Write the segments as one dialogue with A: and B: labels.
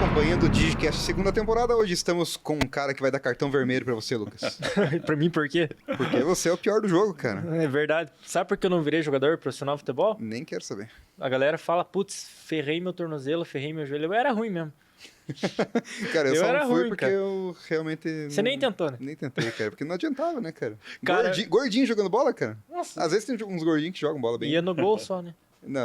A: acompanhando o Digicast segunda temporada. Hoje estamos com um cara que vai dar cartão vermelho pra você, Lucas.
B: Pra mim, por quê?
A: Porque você é o pior do jogo, cara.
B: É verdade. Sabe por que eu não virei jogador profissional de futebol?
A: Nem quero saber.
B: A galera fala, putz, ferrei meu tornozelo, ferrei meu joelho. Eu era ruim mesmo.
A: Cara, eu só não fui
B: ruim,
A: porque
B: cara.
A: eu realmente...
B: Você nem tentou, né?
A: Nem tentei, cara, porque não adiantava, né, cara?
B: Cara-
A: Gordinho jogando bola, cara?
B: Nossa.
A: Às vezes tem uns gordinhos que jogam bola bem.
B: Ia no gol só, né?
A: Não,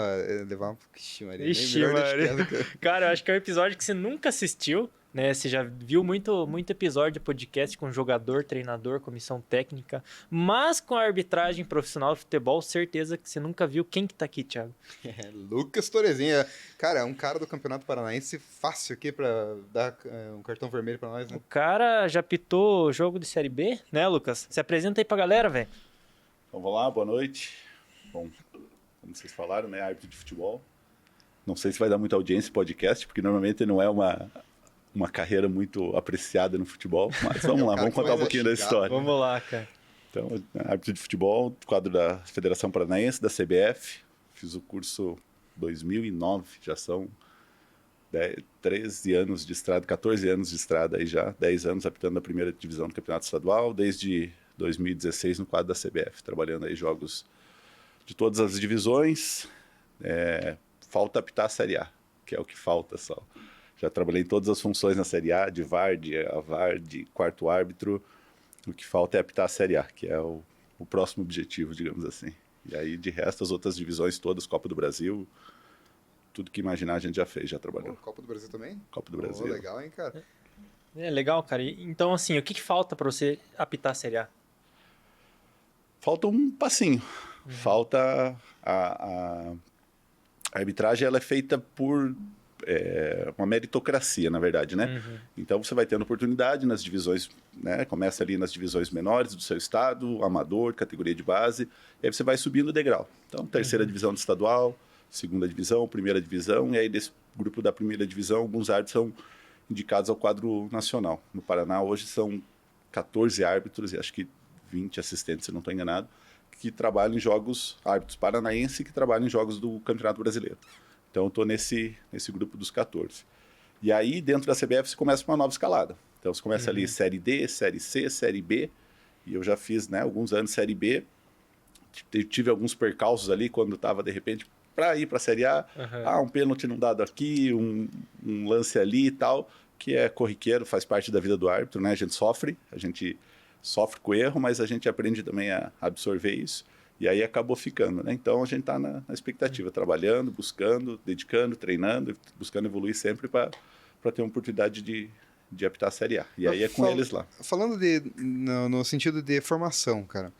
A: levar um... Ixi, Maria.
B: Ixi,
A: melhor deixa
B: Maria.
A: quieto, cara.
B: Cara, eu acho que é um episódio que você nunca assistiu, né? Você já viu muito episódio de podcast com jogador, treinador, comissão técnica, mas com a arbitragem profissional de futebol, certeza que você nunca viu. Quem que tá aqui, Thiago?
A: Lucas Torezinha. Cara, é um cara do Campeonato Paranaense fácil aqui pra dar um cartão vermelho pra nós, né?
B: O cara já pitou jogo de Série B, né, Lucas? Se apresenta aí pra galera, velho.
C: Então, vamos lá, boa noite. Bom, como vocês falaram, né, árbitro de futebol. Não sei se vai dar muita audiência esse podcast, porque normalmente não é uma carreira muito apreciada no futebol, mas vamos lá, vamos contar um pouquinho da história.
B: Vamos lá, cara.
C: Então, árbitro de futebol, quadro da Federação Paranaense, da CBF. Fiz o curso 2009, já são 13 anos de estrada, 14 anos de estrada aí já, 10 anos apitando a primeira divisão do Campeonato Estadual, desde 2016 no quadro da CBF, trabalhando aí jogos de todas as divisões. Falta apitar a Série A, que é o que falta só. Já trabalhei em todas as funções na Série A, de VAR, de AVAR, de quarto árbitro. O que falta é apitar a Série A, que é o próximo objetivo, digamos assim. E aí, de resto, as outras divisões todas, Copa do Brasil, tudo que imaginar a gente já fez, já trabalhou.
A: Copa do Brasil também?
C: Copa do Brasil.
A: Legal, hein, cara?
B: É legal, cara. Então, assim, o que falta pra você apitar a Série A?
C: Falta um passinho. Falta a arbitragem, ela é feita por uma meritocracia, na verdade, né? Então você vai tendo oportunidade nas divisões, né? Começa ali nas divisões menores do seu estado, amador, categoria de base, e aí você vai subindo o degrau. Então, terceira divisão do estadual, segunda divisão, primeira divisão, e aí desse grupo da primeira divisão, alguns árbitros são indicados ao quadro nacional. No Paraná, hoje são 14 árbitros e acho que 20 assistentes, se não estou enganado, que trabalham em jogos, árbitros paranaenses que trabalham em jogos do Campeonato Brasileiro. Então eu estou nesse grupo dos 14. E aí, dentro da CBF, você começa uma nova escalada. Então você começa ali Série D, Série C, Série B, e eu já fiz, né, alguns anos Série B, tive alguns percalços ali quando estava, de repente, para ir para a Série A, um pênalti não dado aqui, um lance ali e tal, que é corriqueiro, faz parte da vida do árbitro, né? A gente sofre com o erro, mas a gente aprende também a absorver isso, e aí acabou ficando, né? Então a gente está na expectativa, trabalhando, buscando, dedicando, treinando, buscando evoluir sempre para ter uma oportunidade de apitar a Série A. E aí é com eles lá.
A: Falando no sentido de formação, cara,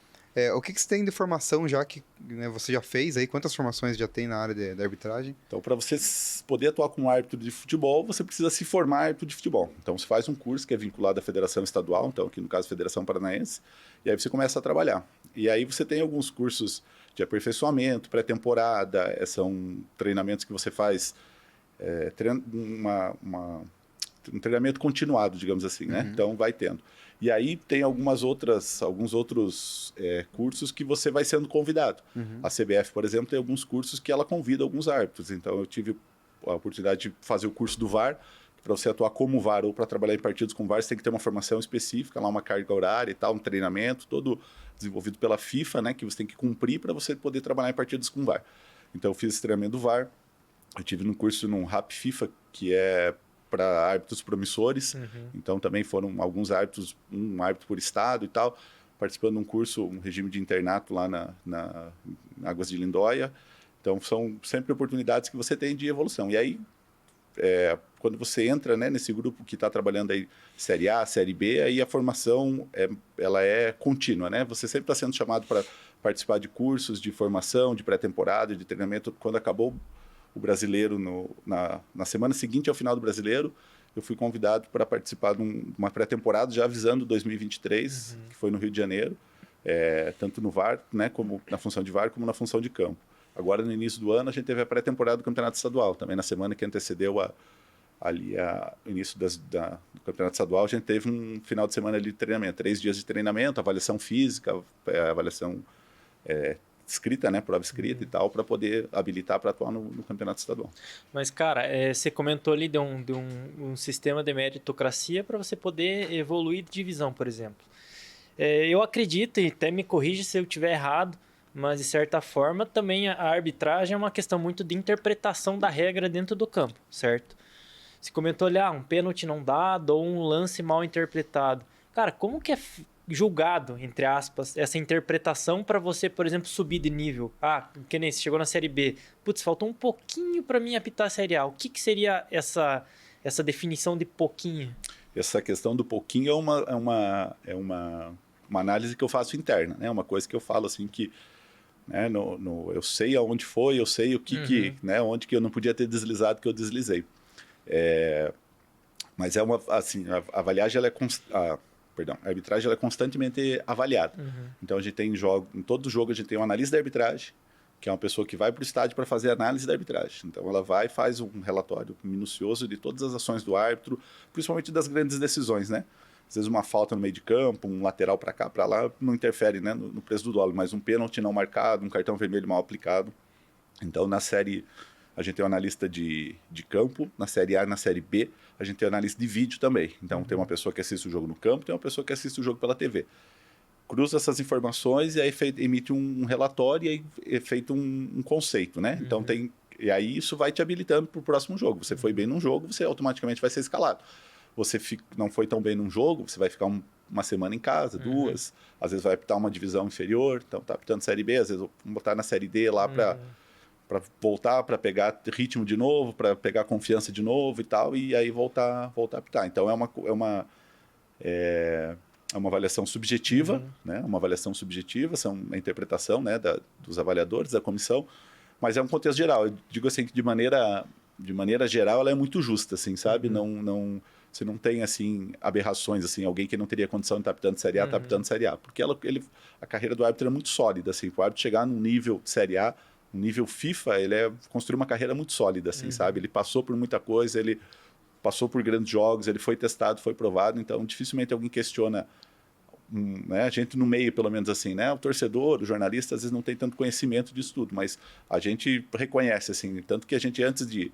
A: o que você tem de formação já que, né, você já fez aí? Quantas formações já tem na área da arbitragem?
C: Então, para você poder atuar como árbitro de futebol, você precisa se formar árbitro de futebol. Então, você faz um curso que é vinculado à Federação Estadual, então aqui no caso Federação Paranaense, e aí você começa a trabalhar. E aí você tem alguns cursos de aperfeiçoamento, pré-temporada, são treinamentos que você faz, um treinamento continuado, digamos assim, né? Então, vai tendo. E aí tem alguns outros cursos que você vai sendo convidado. A CBF, por exemplo, tem alguns cursos que ela convida alguns árbitros. Então eu tive a oportunidade de fazer o curso do VAR. Para você atuar como VAR ou para trabalhar em partidos com VAR, você tem que ter uma formação específica, lá uma carga horária e tal, um treinamento todo desenvolvido pela FIFA, né, que você tem que cumprir para você poder trabalhar em partidos com VAR. Então eu fiz esse treinamento do VAR. Eu tive no curso num RAP FIFA, que é para árbitros promissores, então também foram alguns árbitros, um árbitro por estado e tal, participando de um curso, um regime de internato lá na Águas de Lindóia. Então são sempre oportunidades que você tem de evolução. E aí, quando você entra, né, nesse grupo que está trabalhando aí Série A, Série B, aí a formação ela é contínua, né? Você sempre está sendo chamado para participar de cursos de formação, de pré-temporada, de treinamento. Quando acabou o brasileiro, na semana seguinte ao final do brasileiro, eu fui convidado para participar de uma pré-temporada, já avisando 2023, que foi no Rio de Janeiro, tanto no VAR, né, como na função de VAR, como na função de campo. Agora, no início do ano, a gente teve a pré-temporada do Campeonato Estadual, também na semana que antecedeu o início do Campeonato Estadual, a gente teve um final de semana ali de treinamento, 3 dias de treinamento, avaliação física, avaliação escrita, né? Prova escrita e tal, para poder habilitar para atuar no campeonato estadual.
B: Mas, cara, você comentou ali de um sistema de meritocracia para você poder evoluir de divisão, por exemplo. Eu acredito, e até me corrija se eu estiver errado, mas de certa forma também a arbitragem é uma questão muito de interpretação da regra dentro do campo, certo? Você comentou ali, um pênalti não dado ou um lance mal interpretado. Cara, como que é julgado, entre aspas, essa interpretação para você, por exemplo, subir de nível? Que nem você chegou na Série B. Putz, faltou um pouquinho para mim apitar a Série A. O que seria essa definição de pouquinho?
C: Essa questão do pouquinho é uma análise que eu faço interna, né? Uma coisa que eu falo assim que, né, eu sei aonde foi, eu sei o que né, onde que eu não podia ter deslizado que eu deslizei. Mas assim, a avaliagem ela a arbitragem ela é constantemente avaliada. Então a gente tem em todo jogo a gente tem um analista da arbitragem, que é uma pessoa que vai para o estádio para fazer análise da arbitragem. Então ela vai e faz um relatório minucioso de todas as ações do árbitro, principalmente das grandes decisões, né? Às vezes uma falta no meio de campo, um lateral para cá, para lá, não interfere, né, no preço do dólar, mas um pênalti não marcado, um cartão vermelho mal aplicado. Então na série a gente tem um analista de campo, na Série A e na Série B a gente tem um analista de vídeo também. Então tem uma pessoa que assiste o jogo no campo, tem uma pessoa que assiste o jogo pela TV. Cruza essas informações e aí emite um relatório e aí é feito um conceito, né? Então e aí isso vai te habilitando para o próximo jogo. Você foi bem num jogo, você automaticamente vai ser escalado. Você não foi tão bem num jogo, você vai ficar uma semana em casa, 2, às vezes vai apitar uma divisão inferior, então tá apitando Série B, às vezes vou botar na Série D lá para voltar, para pegar ritmo de novo, para pegar confiança de novo e tal, e aí voltar a apitar. Então é uma avaliação subjetiva, né? Uma avaliação subjetiva, são a interpretação, né, dos avaliadores, da comissão, mas é um contexto geral. Eu digo assim que de maneira geral ela é muito justa, assim, sabe? Você não tem assim aberrações, assim, alguém que não teria condição de estar apitando Série A, está apitando Série A, porque a carreira do árbitro é muito sólida, assim, o árbitro chegar num nível de Série A, um nível FIFA, ele construiu uma carreira muito sólida, assim, sabe? Ele passou por muita coisa, ele passou por grandes jogos, ele foi testado, foi provado, então dificilmente alguém questiona, né? A gente no meio, pelo menos assim, né? O torcedor, o jornalista, às vezes não tem tanto conhecimento disso tudo, mas a gente reconhece, assim, tanto que a gente antes de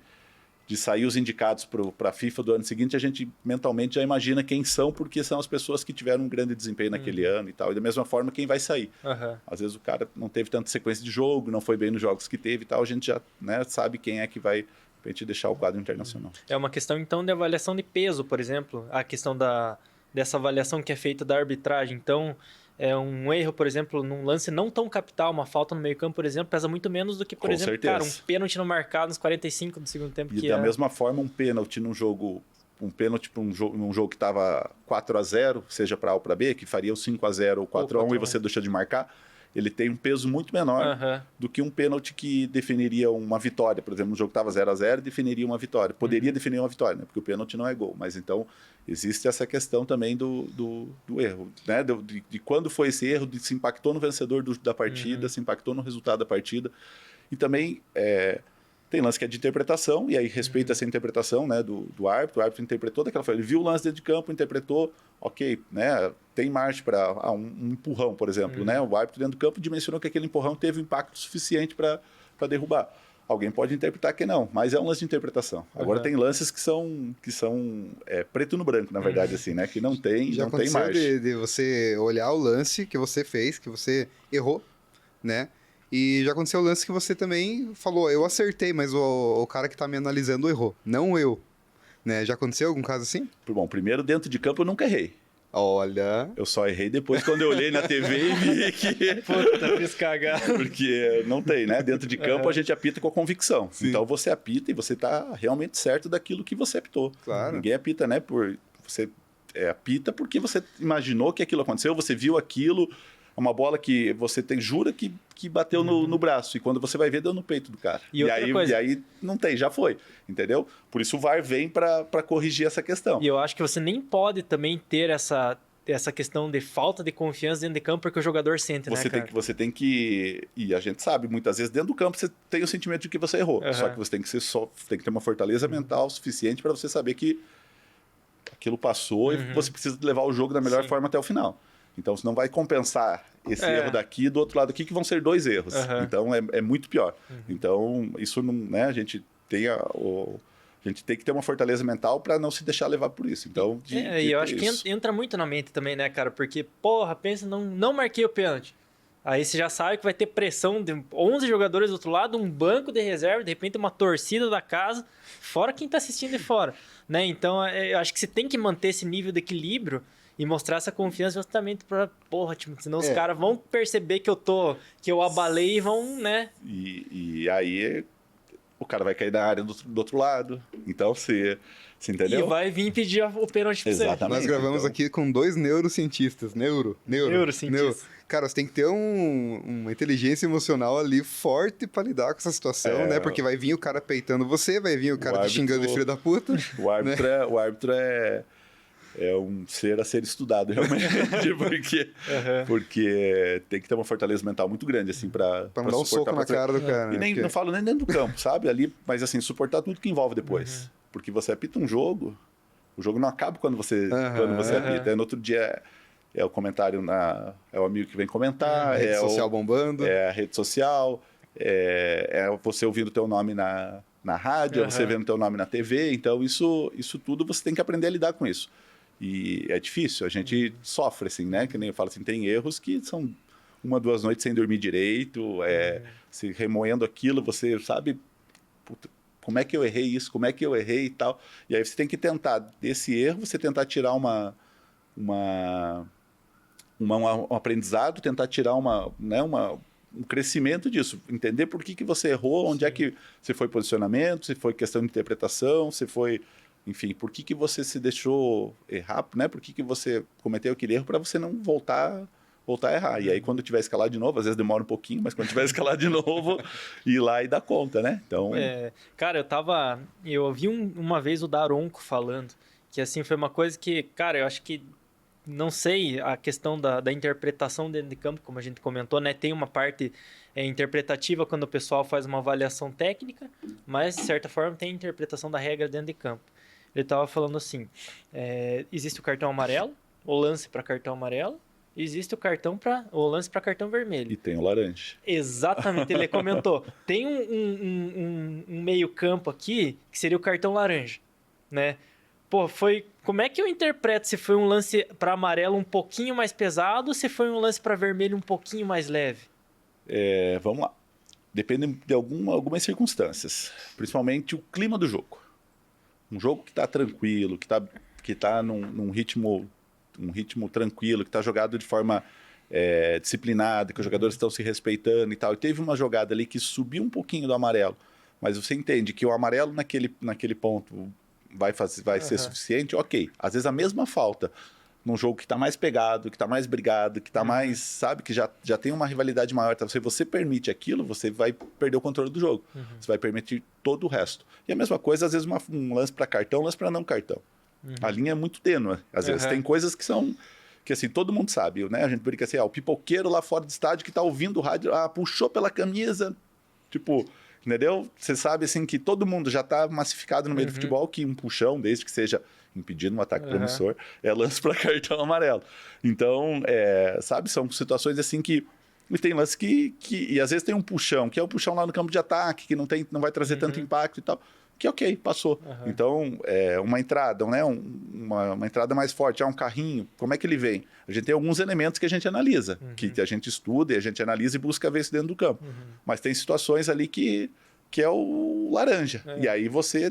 C: sair os indicados para a FIFA do ano seguinte, a gente mentalmente já imagina quem são, porque são as pessoas que tiveram um grande desempenho naquele ano e tal. E da mesma forma, quem vai sair. Às vezes o cara não teve tanta sequência de jogo, não foi bem nos jogos que teve e tal, a gente já, né, sabe quem é que vai pra gente deixar o quadro internacional.
B: É uma questão, então, de avaliação de peso, por exemplo. A questão dessa avaliação que é feita da arbitragem. Então, um erro, por exemplo, num lance não tão capital, uma falta no meio-campo, por exemplo, pesa muito menos do que, por exemplo,
C: certeza.
B: Cara, um pênalti não marcado nos 45 do segundo tempo.
C: E da mesma forma, um pênalti num jogo, num jogo que estava 4-0, seja para A ou para B, que faria o 5-0 ou 4-1 e você deixa de marcar, ele tem um peso muito menor do que um pênalti que definiria uma vitória. Por exemplo, um jogo que estava 0-0 definiria uma vitória. Poderia definir uma vitória, né? Porque o pênalti não é gol. Mas então existe essa questão também do erro, né? De quando foi esse erro, de se impactou no vencedor da partida, se impactou no resultado da partida. E também tem lance que é de interpretação, e aí respeita essa interpretação, né, do árbitro. O árbitro interpretou daquela forma. Ele viu o lance dentro de campo, interpretou, ok, né, tem margem para um empurrão, por exemplo. Né? O árbitro dentro do campo dimensionou que aquele empurrão teve impacto suficiente para derrubar. Alguém pode interpretar que não, mas é um lance de interpretação. Agora tem lances que são preto no branco, na verdade, assim, né? Que não tem,
A: Já
C: não tem margem.
A: de você olhar o lance que você fez, que você errou, né? E já aconteceu o lance que você também falou, eu acertei, mas o cara que tá me analisando errou, não eu. Né? Já aconteceu algum caso assim?
C: Bom, primeiro, dentro de campo eu nunca errei.
A: Olha...
C: Eu só errei depois quando eu olhei na TV e vi que...
B: Puta, fiz cagada.
C: Porque não tem, né? Dentro de campo a gente apita com a convicção. Sim. Então você apita e você tá realmente certo daquilo que você apitou.
A: Claro.
C: Ninguém apita, né? Você apita porque você imaginou que aquilo aconteceu, você viu aquilo, uma bola que você jura que bateu no braço, e quando você vai ver, deu no peito do cara. E aí não tem, já foi, entendeu? Por isso o VAR vem para corrigir essa questão.
B: E eu acho que você nem pode também ter essa questão de falta de confiança dentro de campo, porque o jogador sente, né, cara?
C: Você tem que... E a gente sabe, muitas vezes dentro do campo você tem o sentimento de que você errou. Só que você tem que ter uma fortaleza mental suficiente para você saber que aquilo passou e você precisa levar o jogo da melhor forma até o final. Então, você não vai compensar esse erro daqui, do outro lado aqui, que vão ser 2 erros. Então, é muito pior. Então, isso não, né, a gente tem que ter uma fortaleza mental para não se deixar levar por isso. Então,
B: e eu acho que entra muito na mente também, né, cara? Porque, porra, pensa, não marquei o pênalti. Aí você já sabe que vai ter pressão de 11 jogadores do outro lado, um banco de reserva, de repente uma torcida da casa, fora quem tá assistindo de fora, né? Então, eu acho que você tem que manter esse nível de equilíbrio e mostrar essa confiança justamente pra, porra, tipo, senão os caras vão perceber que eu abalei e vão, né?
C: E aí o cara vai cair na área do outro lado. Então, você entendeu?
B: E vai vir pedir o pênalti pra você.
C: Exatamente.
A: Nós gravamos aqui com 2 neurocientistas.
B: Neurocientistas.
A: Cara, você tem que ter uma inteligência emocional ali forte pra lidar com essa situação, né? Porque vai vir o cara peitando você, vai vir o cara te xingando de filho da puta.
C: O árbitro é um ser a ser estudado, realmente. Porque tem que ter uma fortaleza mental muito grande, assim, pra
A: não dar um soco na cara do cara.
C: E
A: né?
C: não falo nem dentro do campo, sabe? Ali, mas assim, suportar tudo que envolve depois. Porque você apita um jogo, o jogo não acaba quando você apita. No outro dia é o comentário, é o amigo que vem comentar.
A: Rede social bombando.
C: É a rede social, é você ouvindo o teu nome na rádio, é você vendo o teu nome na TV. Então, isso tudo você tem que aprender a lidar com isso. E é difícil, a gente sofre, assim, né? Que nem eu falo assim, tem erros que são 1, 2 noites sem dormir direito, se remoendo aquilo, você sabe, puta, como é que eu errei isso, como é que eu errei e tal. E aí você tem que tentar, desse erro, você tentar tirar um aprendizado, tentar tirar um crescimento disso, entender por que você errou, onde é que se foi posicionamento, se foi questão de interpretação, se foi... Enfim, por que você se deixou errar, né? Por que você cometeu aquele erro para você não voltar a errar. E aí, quando tiver escalar de novo, às vezes demora um pouquinho, mas quando tiver escalar de novo, ir lá e dar conta, né? Então...
B: Cara, eu ouvi uma vez o Daronco falando, que assim, foi uma coisa que, cara, eu acho que, não sei, a questão da interpretação dentro de campo, como a gente comentou, né? Tem uma parte interpretativa quando o pessoal faz uma avaliação técnica, mas, de certa forma, tem a interpretação da regra dentro de campo. Ele estava falando assim, existe o cartão amarelo, o lance para cartão amarelo, existe o lance para cartão vermelho.
C: E tem o laranja.
B: Exatamente, ele comentou. Tem um meio campo aqui que seria o cartão laranja, né? Pô, como é que eu interpreto se foi um lance para amarelo um pouquinho mais pesado ou se foi um lance para vermelho um pouquinho mais leve?
C: Vamos lá. Depende de algumas circunstâncias, principalmente o clima do jogo. Um jogo que está tranquilo, que tá num ritmo tranquilo, que está jogado de forma disciplinada, que os jogadores estão se respeitando e tal. E teve uma jogada ali que subiu um pouquinho do amarelo, mas você entende que o amarelo naquele ponto vai ser suficiente, ok. Às vezes a mesma falta num jogo que está mais pegado, que está mais brigado, que está mais, sabe, que já tem uma rivalidade maior. Então, se você permite aquilo, você vai perder o controle do jogo. Você vai permitir todo o resto. E a mesma coisa, às vezes, um lance para cartão, um lance para não cartão. A linha é muito tênue. Às vezes tem coisas que são... Que assim, todo mundo sabe, né? A gente brinca assim, o pipoqueiro lá fora do estádio que tá ouvindo o rádio, puxou pela camisa, tipo, entendeu? Você sabe, assim, que todo mundo já tá massificado no meio do futebol, que um puxão, desde que seja impedindo um ataque promissor, é lance para cartão amarelo. Então, sabe, são situações assim que... E tem lance e às vezes tem um puxão, que é o puxão lá no campo de ataque, que não vai trazer tanto impacto e tal. Que ok, passou. Então, uma entrada, né? uma entrada mais forte, um carrinho, como é que ele vem? A gente tem alguns elementos que a gente analisa, que a gente estuda, e a gente analisa e busca ver isso dentro do campo. Mas tem situações ali que é o laranja. E aí você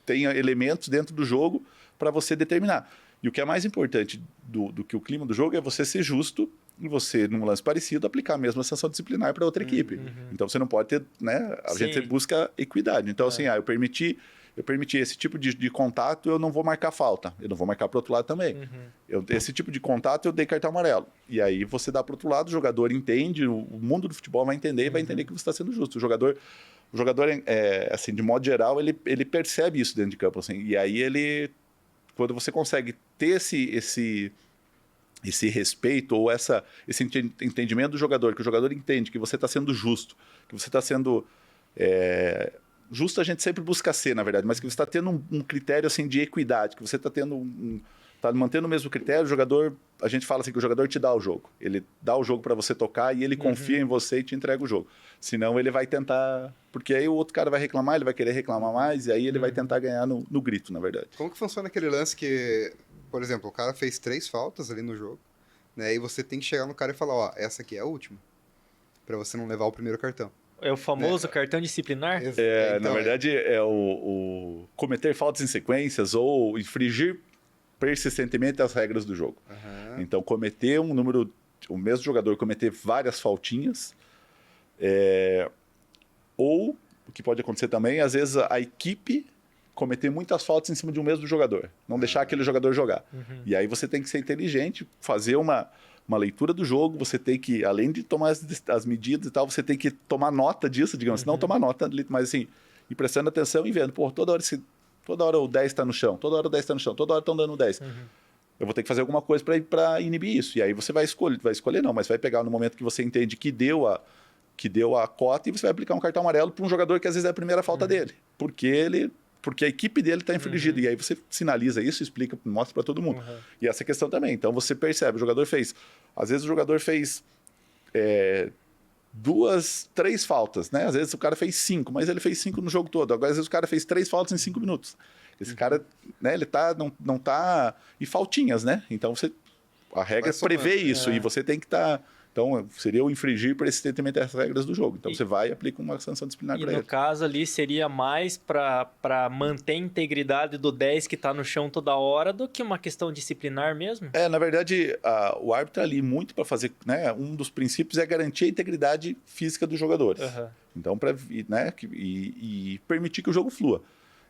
C: tem elementos dentro do jogo para você determinar. E o que é mais importante do que o clima do jogo é você ser justo e você, num lance parecido, aplicar a mesma sanção disciplinar para outra equipe. Então, você não pode ter, né? A gente busca equidade. Então, assim, eu permiti esse tipo de contato, eu não vou marcar falta. Eu não vou marcar para o outro lado também. Esse tipo de contato, eu dei cartão amarelo. E aí, você dá para o outro lado, o jogador entende, o mundo do futebol vai entender e vai entender que você está sendo justo. O jogador assim, de modo geral, ele percebe isso dentro de campo. Assim, e aí, quando você consegue ter esse respeito ou esse entendimento do jogador, que o jogador entende que você está sendo justo, que você está sendo... justo a gente sempre busca ser, na verdade, mas que você está tendo um critério assim, de equidade, que você está tendo tá mantendo o mesmo critério, o jogador, a gente fala assim que o jogador te dá o jogo. Ele dá o jogo para você tocar e ele confia em você e te entrega o jogo. Senão ele vai tentar, porque aí o outro cara vai reclamar, ele vai querer reclamar mais e aí ele vai tentar ganhar no grito, na verdade.
A: Como que funciona aquele lance que, por exemplo, o cara fez 3 faltas ali no jogo, né? E você tem que chegar no cara e falar, ó, essa aqui é a última, para você não levar o primeiro cartão.
B: É o famoso cartão disciplinar?
A: Então,
C: na verdade, é o cometer faltas em sequências ou infringir persistentemente as regras do jogo. Então, cometer o mesmo jogador cometer várias faltinhas, ou, o que pode acontecer também, às vezes a equipe cometer muitas faltas em cima de um mesmo jogador, não deixar aquele jogador jogar. E aí você tem que ser inteligente, fazer uma leitura do jogo, você tem que, além de tomar as medidas e tal, você tem que tomar nota disso, digamos, não tomar nota, mas assim, ir prestando atenção e vendo, pô, toda hora o 10 está no chão, toda hora o 10 está no chão, toda hora estão dando 10. Eu vou ter que fazer alguma coisa para inibir isso. E aí você vai escolher não, mas vai pegar no momento que você entende que deu a cota e você vai aplicar um cartão amarelo para um jogador que às vezes é a primeira falta dele, porque a equipe dele está infringida. E aí você sinaliza isso, explica, mostra para todo mundo. E essa questão também. Então você percebe, às vezes o jogador fez 2, 3 faltas, né? Às vezes o cara fez 5, mas ele fez 5 no jogo todo. Agora, às vezes o cara fez 3 faltas em 5 minutos. Esse cara, né, ele não tá... E faltinhas, né? Então a regra prevê isso e você tem que estar... Então, seria o infringir persistentemente as regras do jogo. Então, você vai e aplica uma sanção disciplinar para ele.
B: E no caso ali, seria mais para manter a integridade do 10 que está no chão toda hora do que uma questão disciplinar mesmo?
C: Na verdade, o árbitro ali muito para fazer... Né, um dos princípios é garantir a integridade física dos jogadores. Então, né, e permitir que o jogo flua.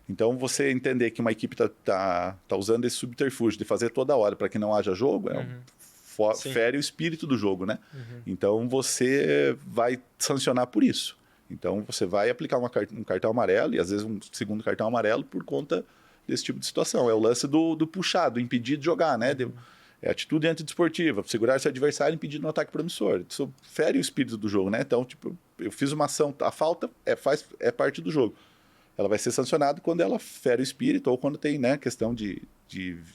C: Então, você entender que uma equipe tá usando esse subterfúgio de fazer toda hora para que não haja jogo, fere o espírito do jogo, né? Então, você vai sancionar por isso. Então, você vai aplicar um cartão amarelo e, às vezes, um segundo cartão amarelo por conta desse tipo de situação. É o lance do puxar, do impedir de jogar, né? É atitude antidesportiva, segurar seu adversário e impedir um ataque promissor. Isso fere o espírito do jogo, né? Então, tipo, eu fiz uma ação, a falta é parte do jogo. Ela vai ser sancionada quando ela fere o espírito ou quando tem, né, questão de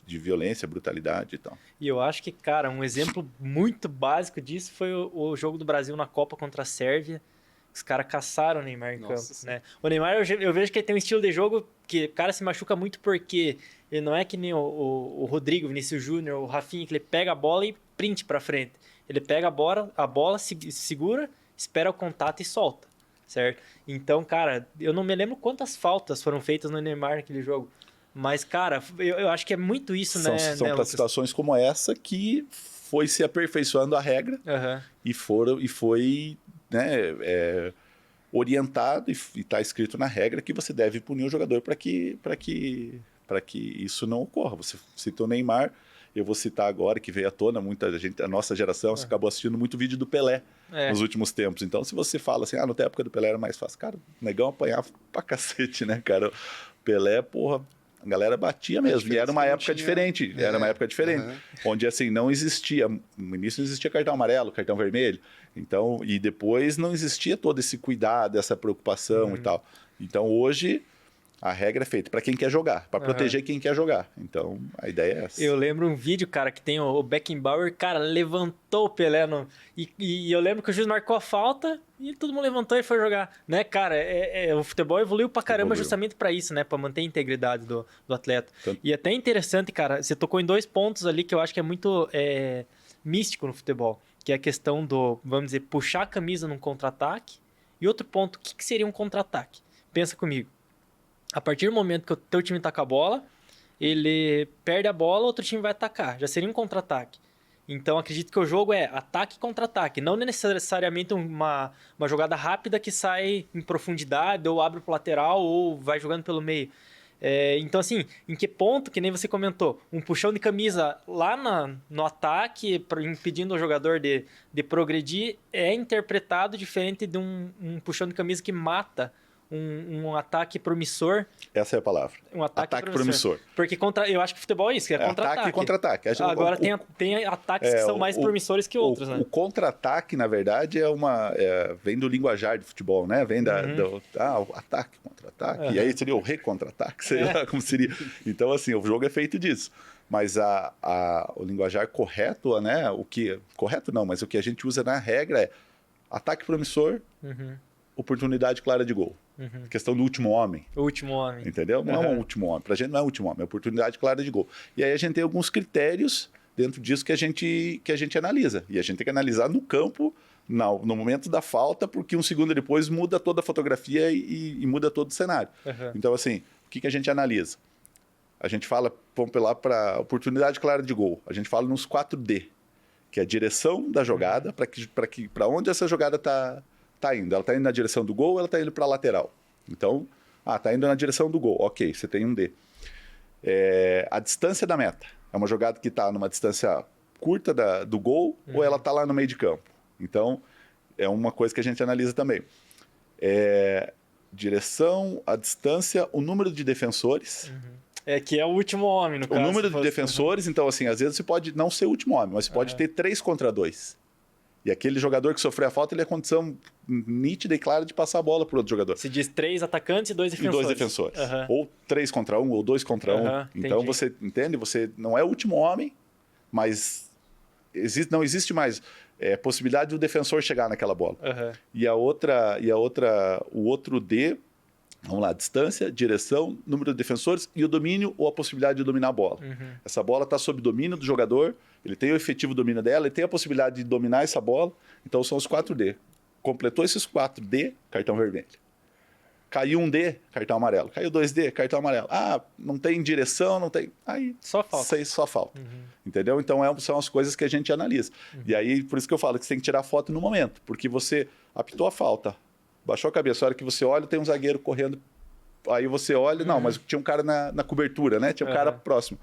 C: violência, brutalidade e tal.
B: E eu acho que, cara, um exemplo muito básico disso foi o jogo do Brasil na Copa contra a Sérvia. Os caras caçaram o Neymar em campo, né? O Neymar, eu vejo que ele tem um estilo de jogo que o cara se machuca muito porque ele não é que nem o Rodrigo, Vinícius Júnior, o Rafinha, que ele pega a bola e print pra frente. Ele pega a bola segura, espera o contato e solta, certo? Então, cara, eu não me lembro quantas faltas foram feitas no Neymar naquele jogo. Mas, cara, eu acho que é muito isso,
C: são para situações como essa que foi se aperfeiçoando a regra e foi né, orientado e está escrito na regra que você deve punir o jogador para que isso não ocorra. Você citou Neymar, eu vou citar agora que veio à tona, muita gente, a nossa geração acabou assistindo muito vídeo do Pelé nos últimos tempos. Então, se você fala assim, na época do Pelé era mais fácil, cara, o negão apanhava pra cacete, né, cara? O Pelé, porra, a galera batia mesmo. E era uma época diferente. Era uma época diferente. Onde, assim, não existia... No início não existia cartão amarelo, cartão vermelho. Então, e depois não existia todo esse cuidado, essa preocupação e tal. Então, hoje, a regra é feita para quem quer jogar. Para proteger quem quer jogar. Então, a ideia é essa.
B: Eu lembro um vídeo, cara, que tem o Beckenbauer, cara, levantou o Pelé e eu lembro que o juiz marcou a falta e todo mundo levantou e foi jogar, né, cara? O futebol evoluiu pra caramba justamente pra isso, né? Pra manter a integridade do atleta. E até interessante, cara, você tocou em 2 pontos ali que eu acho que é muito místico no futebol, que é a questão do, vamos dizer, puxar a camisa num contra-ataque e outro ponto, o que seria um contra-ataque? Pensa comigo. A partir do momento que o teu time tá com a bola, ele perde a bola, outro time vai atacar. Já seria um contra-ataque. Então, acredito que o jogo é ataque e contra-ataque. Não necessariamente uma jogada rápida que sai em profundidade, ou abre pro lateral, ou vai jogando pelo meio. Então, assim, em que ponto, que nem você comentou, um puxão de camisa lá no ataque, impedindo o jogador de progredir, é interpretado diferente de um puxão de camisa que mata um ataque promissor. Essa
C: é a palavra.
B: Um ataque promissor. Porque eu acho que futebol é isso, que é contra-ataque.
C: Ataque e contra-ataque.
B: Agora tem ataques que são mais promissores que outros, né?
C: O contra-ataque, na verdade, vem do linguajar de futebol, né? Vem o ataque, contra-ataque. E aí seria o recontra-ataque, sei lá como seria. Então, assim, o jogo é feito disso. Mas o linguajar correto, né? Correto não, mas o que a gente usa na regra é ataque promissor, oportunidade clara de gol. Questão do último homem.
B: O último homem.
C: Entendeu? Não é um último homem. Pra gente não é um último homem, é oportunidade clara de gol. E aí a gente tem alguns critérios dentro disso que a gente analisa. E a gente tem que analisar no campo, no momento da falta, porque um segundo depois muda toda a fotografia e muda todo o cenário. Então, assim, o que a gente analisa? A gente fala, vamos lá para oportunidade clara de gol. A gente fala nos 4D, que é a direção da jogada, para onde essa jogada está indo. Ela está indo na direção do gol ou ela está indo para a lateral? Então, está indo na direção do gol. Ok, você tem um D. A distância da meta. É uma jogada que está numa distância curta do gol ou ela está lá no meio de campo? Então, é uma coisa que a gente analisa também. Direção, a distância, o número de defensores.
B: Que é o último homem, no caso.
C: O número de defensores, então, assim, às vezes você pode não ser o último homem, mas você pode ter 3 contra 2. E aquele jogador que sofreu a falta, ele é condição nítida e clara de passar a bola para o outro jogador.
B: Se diz 3 atacantes e 2 defensores.
C: E 2 defensores. Ou 3 contra 1, ou 2 contra 1. Então,
B: entendi.
C: você entende? Você não é o último homem, mas não existe mais possibilidade do defensor chegar naquela bola. O outro D, vamos lá, distância, direção, número de defensores e o domínio ou a possibilidade de dominar a bola. Essa bola está sob domínio do jogador, ele tem o efetivo domínio dela, ele tem a possibilidade de dominar essa bola, então são os 4D. Completou esses 4D, cartão vermelho. Caiu um D, cartão amarelo. Caiu 2D, cartão amarelo. Não tem direção, não tem... Aí
B: só falta.
C: Só falta. Entendeu? Então são as coisas que a gente analisa. E aí, por isso que eu falo que você tem que tirar foto no momento, porque você apitou a falta, baixou a cabeça, a hora que você olha, tem um zagueiro correndo. Aí você olha, não, mas tinha um cara na cobertura, né? Tinha um cara próximo.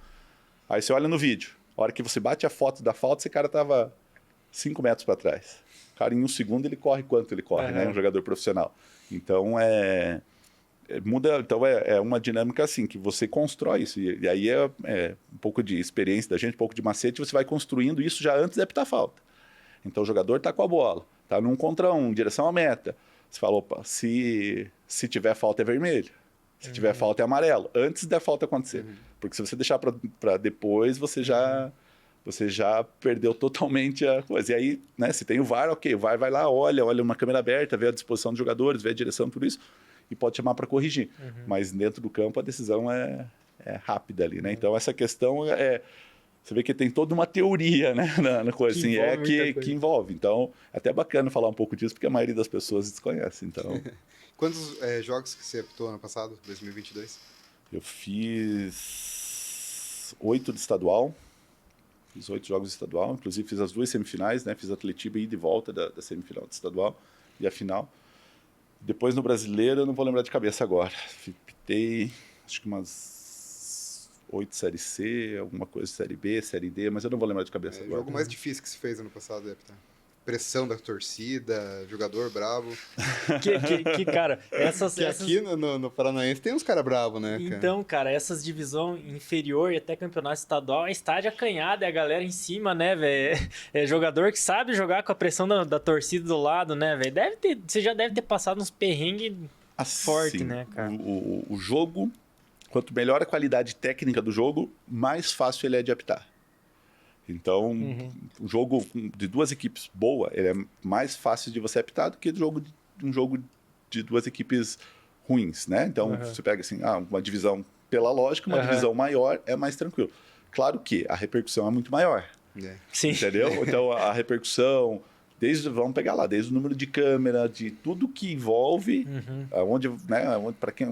C: Aí você olha no vídeo. A hora que você bate a foto da falta, esse cara tava 5 metros para trás. O cara, em 1 segundo, ele corre quanto ele corre, né? Um jogador profissional. Então, muda. Então, é uma dinâmica assim, que você constrói isso. E aí é um pouco de experiência da gente, um pouco de macete, você vai construindo isso já antes de apitar a falta. Então, o jogador tá com a bola, tá num contra um, direção à meta. Você fala, opa, se tiver falta é vermelho, se tiver falta é amarelo, antes da falta acontecer. Porque se você deixar para depois, você já perdeu totalmente a coisa. E aí, né, se tem o VAR, ok, o VAR vai lá, olha uma câmera aberta, vê a disposição dos jogadores, vê a direção, tudo isso, e pode chamar para corrigir. Mas dentro do campo a decisão é rápida ali, né? Então essa questão você vê que tem toda uma teoria, né, na coisa, que envolve. Então, é até bacana falar um pouco disso, porque a maioria das pessoas desconhece. Então...
A: Quantos jogos que você apitou ano passado, 2022?
C: Eu fiz 8 de estadual. Fiz 8 jogos de estadual. Inclusive, fiz as 2 semifinais, né? Fiz a Atletiba ida e volta da semifinal de estadual e a final. Depois, no Brasileiro, eu não vou lembrar de cabeça agora. Pitei, acho que umas 8 Série C, alguma coisa Série B, Série D, mas eu não vou lembrar de cabeça agora.
A: O jogo mais difícil que se fez ano passado, pressão da torcida, jogador bravo.
B: Cara,
A: aqui no Paranaense tem uns caras bravos, né?
B: Então, cara, essas divisão inferior e até campeonato estadual, é estádio acanhado, é a galera em cima, né, velho? É jogador que sabe jogar com a pressão da torcida do lado, né, velho? Você já deve ter passado uns perrengues fortes, né, cara?
C: O jogo, quanto melhor a qualidade técnica do jogo, mais fácil ele é de apitar. Então, um jogo de 2 equipes boa, ele é mais fácil de você apitar do que um jogo de 2 equipes ruins, né? Então, você pega assim, uma divisão pela lógica, uma divisão maior é mais tranquilo. Claro que a repercussão é muito maior.
B: Sim.
C: Entendeu? Então, a repercussão, vamos pegar lá, desde o número de câmera, de tudo que envolve,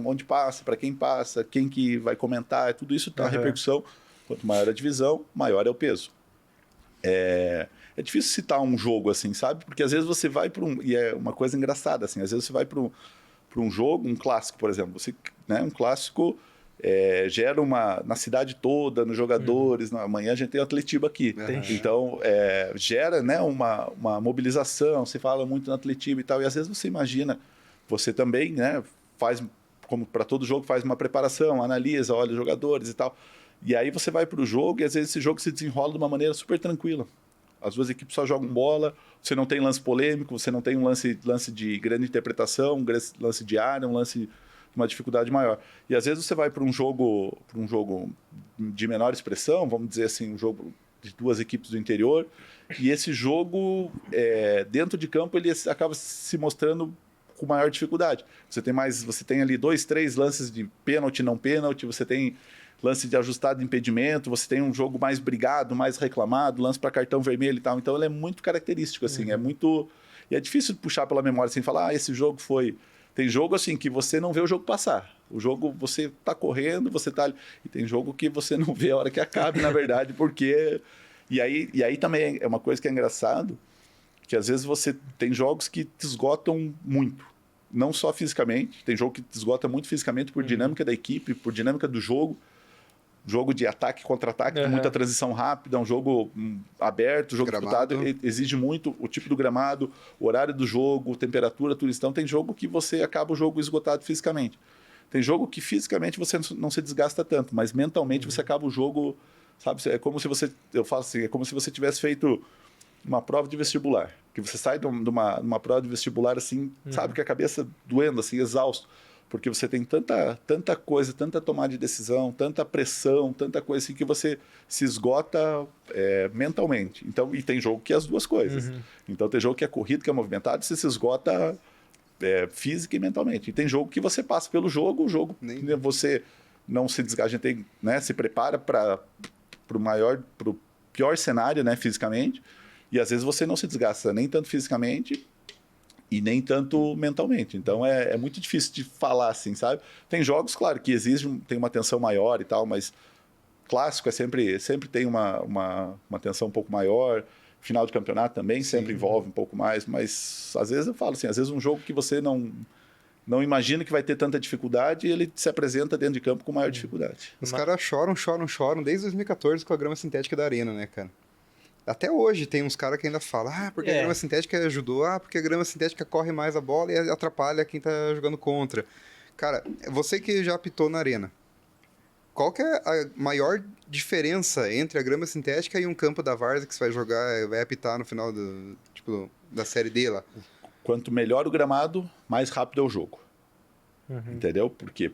C: onde passa, para quem passa, quem que vai comentar, tudo isso tá a repercussão. Quanto maior a divisão, maior é o peso. É difícil citar um jogo assim, sabe? Porque às vezes você vai para e é uma coisa engraçada, assim, às vezes você vai para um jogo, um clássico, por exemplo. Um clássico gera na cidade toda, nos jogadores. Amanhã a gente tem o Atletiba aqui. Então, gera, né, uma mobilização. Você fala muito no Atletiba e tal. E às vezes você imagina, você também, né, faz, como para todo jogo, faz uma preparação, analisa, olha os jogadores e tal. E aí você vai para o jogo e às vezes esse jogo se desenrola de uma maneira super tranquila. As 2 equipes só jogam bola, você não tem lance polêmico, você não tem um lance de grande interpretação, um lance de área, um lance uma dificuldade maior. E às vezes você vai para um jogo de menor expressão, vamos dizer assim, um jogo de duas equipes do interior, e esse jogo, dentro de campo, ele acaba se mostrando com maior dificuldade. Você tem ali 2, 3 lances de pênalti, não pênalti, você tem lance de ajustado de impedimento, você tem um jogo mais brigado, mais reclamado, lance para cartão vermelho e tal. Então ele é muito característico, assim, é muito... E é difícil puxar pela memória, assim, falar, esse jogo foi... Tem jogo, assim, que você não vê o jogo passar. O jogo, você tá correndo, você tá ali... E tem jogo que você não vê a hora que acabe, na verdade, porque... E aí também é uma coisa que é engraçado, que às vezes você tem jogos que te esgotam muito. Não só fisicamente, tem jogo que te esgota muito fisicamente por dinâmica da equipe, por dinâmica do jogo. Jogo de ataque contra-ataque, com muita transição rápida, um jogo aberto, jogo disputado, exige muito o tipo do gramado, o horário do jogo, temperatura, tudo isso. Então tem jogo que você acaba o jogo esgotado fisicamente. Tem jogo que fisicamente você não se desgasta tanto, mas mentalmente você acaba o jogo, sabe? É como se você, eu falo assim, é como se você tivesse feito uma prova de vestibular, que você sai de uma prova de vestibular assim, sabe, com a cabeça doendo, assim, exausto. Porque você tem tanta coisa, tanta tomada de decisão, tanta pressão, tanta coisa assim que você se esgota mentalmente. Então, e tem jogo que é as duas coisas. Então tem jogo que é corrido, que é movimentado, você se esgota física e mentalmente. E tem jogo que você passa pelo jogo, o jogo você não se desgasta, a gente tem, né, se prepara para o pior cenário, né, fisicamente, e às vezes você não se desgasta nem tanto fisicamente e nem tanto mentalmente. Então é muito difícil de falar assim, sabe? Tem jogos, claro, que tem uma tensão maior e tal, mas clássico sempre tem uma tensão um pouco maior. Final de campeonato também sempre envolve um pouco mais, mas às vezes eu falo assim, às vezes um jogo que você não imagina que vai ter tanta dificuldade, ele se apresenta dentro de campo com maior dificuldade.
A: Os caras choram desde 2014 com a grama sintética da arena, né, cara? Até hoje tem uns caras que ainda falam, porque a grama sintética ajudou, porque a grama sintética corre mais a bola e atrapalha quem tá jogando contra. Cara, você que já apitou na arena, qual que é a maior diferença entre a grama sintética e um campo da várzea que você vai jogar, vai apitar no final da Série D lá?
C: Quanto melhor o gramado, mais rápido é o jogo. Entendeu? Porque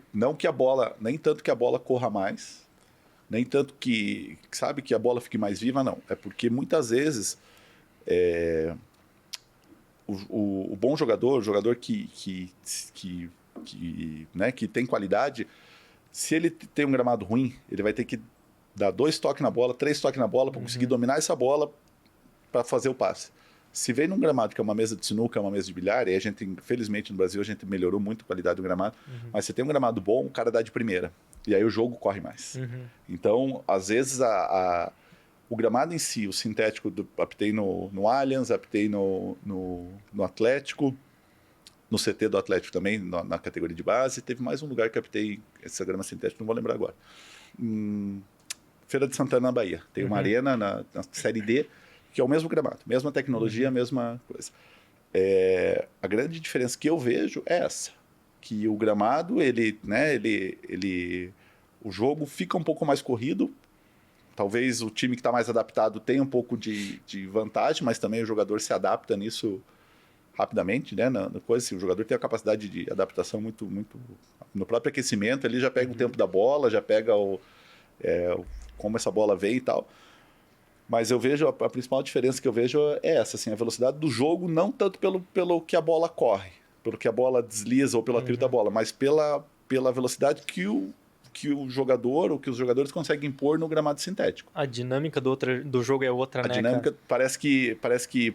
C: nem tanto que a bola corra mais, nem tanto que a bola fique mais viva, não. É porque muitas vezes o bom jogador, o jogador que tem qualidade, se ele tem um gramado ruim, ele vai ter que dar 2 toques na bola, 3 toques na bola para conseguir dominar essa bola para fazer o passe. Se vem num gramado que é uma mesa de sinuca, uma mesa de bilhar, e a gente, infelizmente, no Brasil, a gente melhorou muito a qualidade do gramado, mas você tem um gramado bom, o cara dá de primeira. E aí o jogo corre mais. Então, às vezes, o gramado em si, o sintético, apitei no Allianz, apitei no Atlético, no CT do Atlético também, na categoria de base. Teve mais um lugar que apitei essa grama sintética, não vou lembrar agora. Feira de Santana, na Bahia. Tem uma arena na Série D, que é o mesmo gramado, mesma tecnologia, mesma coisa. A grande diferença que eu vejo é essa, que o gramado, o jogo fica um pouco mais corrido, talvez o time que está mais adaptado tenha um pouco de vantagem, mas também o jogador se adapta nisso rapidamente, né? Na coisa assim, o jogador tem a capacidade de adaptação muito, muito... No próprio aquecimento, ele já pega o tempo da bola, já pega como essa bola vem e tal. Mas eu vejo, a principal diferença que eu vejo é essa, assim, a velocidade do jogo, não tanto pelo que a bola corre, pelo que a bola desliza ou pelo atrito da bola, mas pela velocidade que o jogador, ou que os jogadores conseguem impor no gramado sintético.
B: A dinâmica do jogo é outra, né?
C: A dinâmica parece que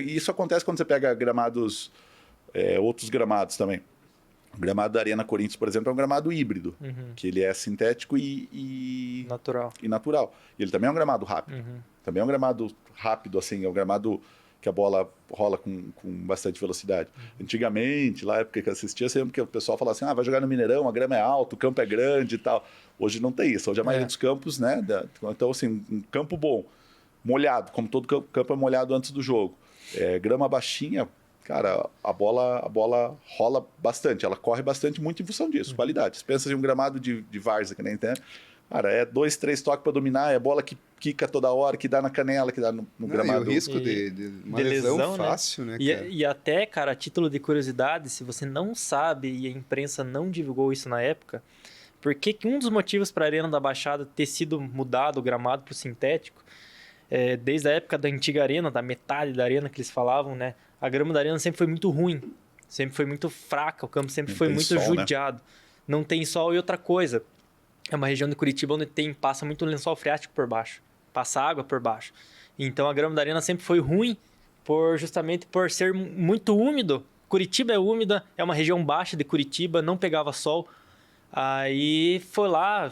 C: isso acontece quando você pega gramados, outros gramados também. O gramado da Arena Corinthians, por exemplo, é um gramado híbrido, que ele é sintético e natural. E ele também é um gramado rápido. Também é um gramado rápido, assim, é um gramado que a bola rola com bastante velocidade. Antigamente, lá na época que eu assistia, sempre que o pessoal falava assim, vai jogar no Mineirão, a grama é alta, o campo é grande e tal. Hoje não tem isso. Hoje a maioria dos campos, né? Então, assim, um campo bom, molhado, como todo campo é molhado antes do jogo. Grama baixinha, cara, a bola rola bastante, ela corre bastante muito em função disso, qualidade. Você pensa em um gramado de várzea, que nem tem, Cara, é 2, 3 toques para dominar, é bola que quica toda hora, que dá na canela, que dá no gramado.
A: E o risco de uma lesão fácil, né, cara?
B: E até, cara, a título de curiosidade, se você não sabe e a imprensa não divulgou isso na época, porque um dos motivos para a Arena da Baixada ter sido mudado o gramado para o sintético, desde a época da antiga arena, da metade da arena que eles falavam, né? A grama da arena sempre foi muito ruim, sempre foi muito fraca, o campo sempre foi muito judiado. Né? Não tem sol e outra coisa. É uma região de Curitiba onde passa muito lençol freático por baixo, passa água por baixo. Então a grama da arena sempre foi ruim, justamente por ser muito úmido. Curitiba é úmida, é uma região baixa de Curitiba, não pegava sol. Aí foi lá,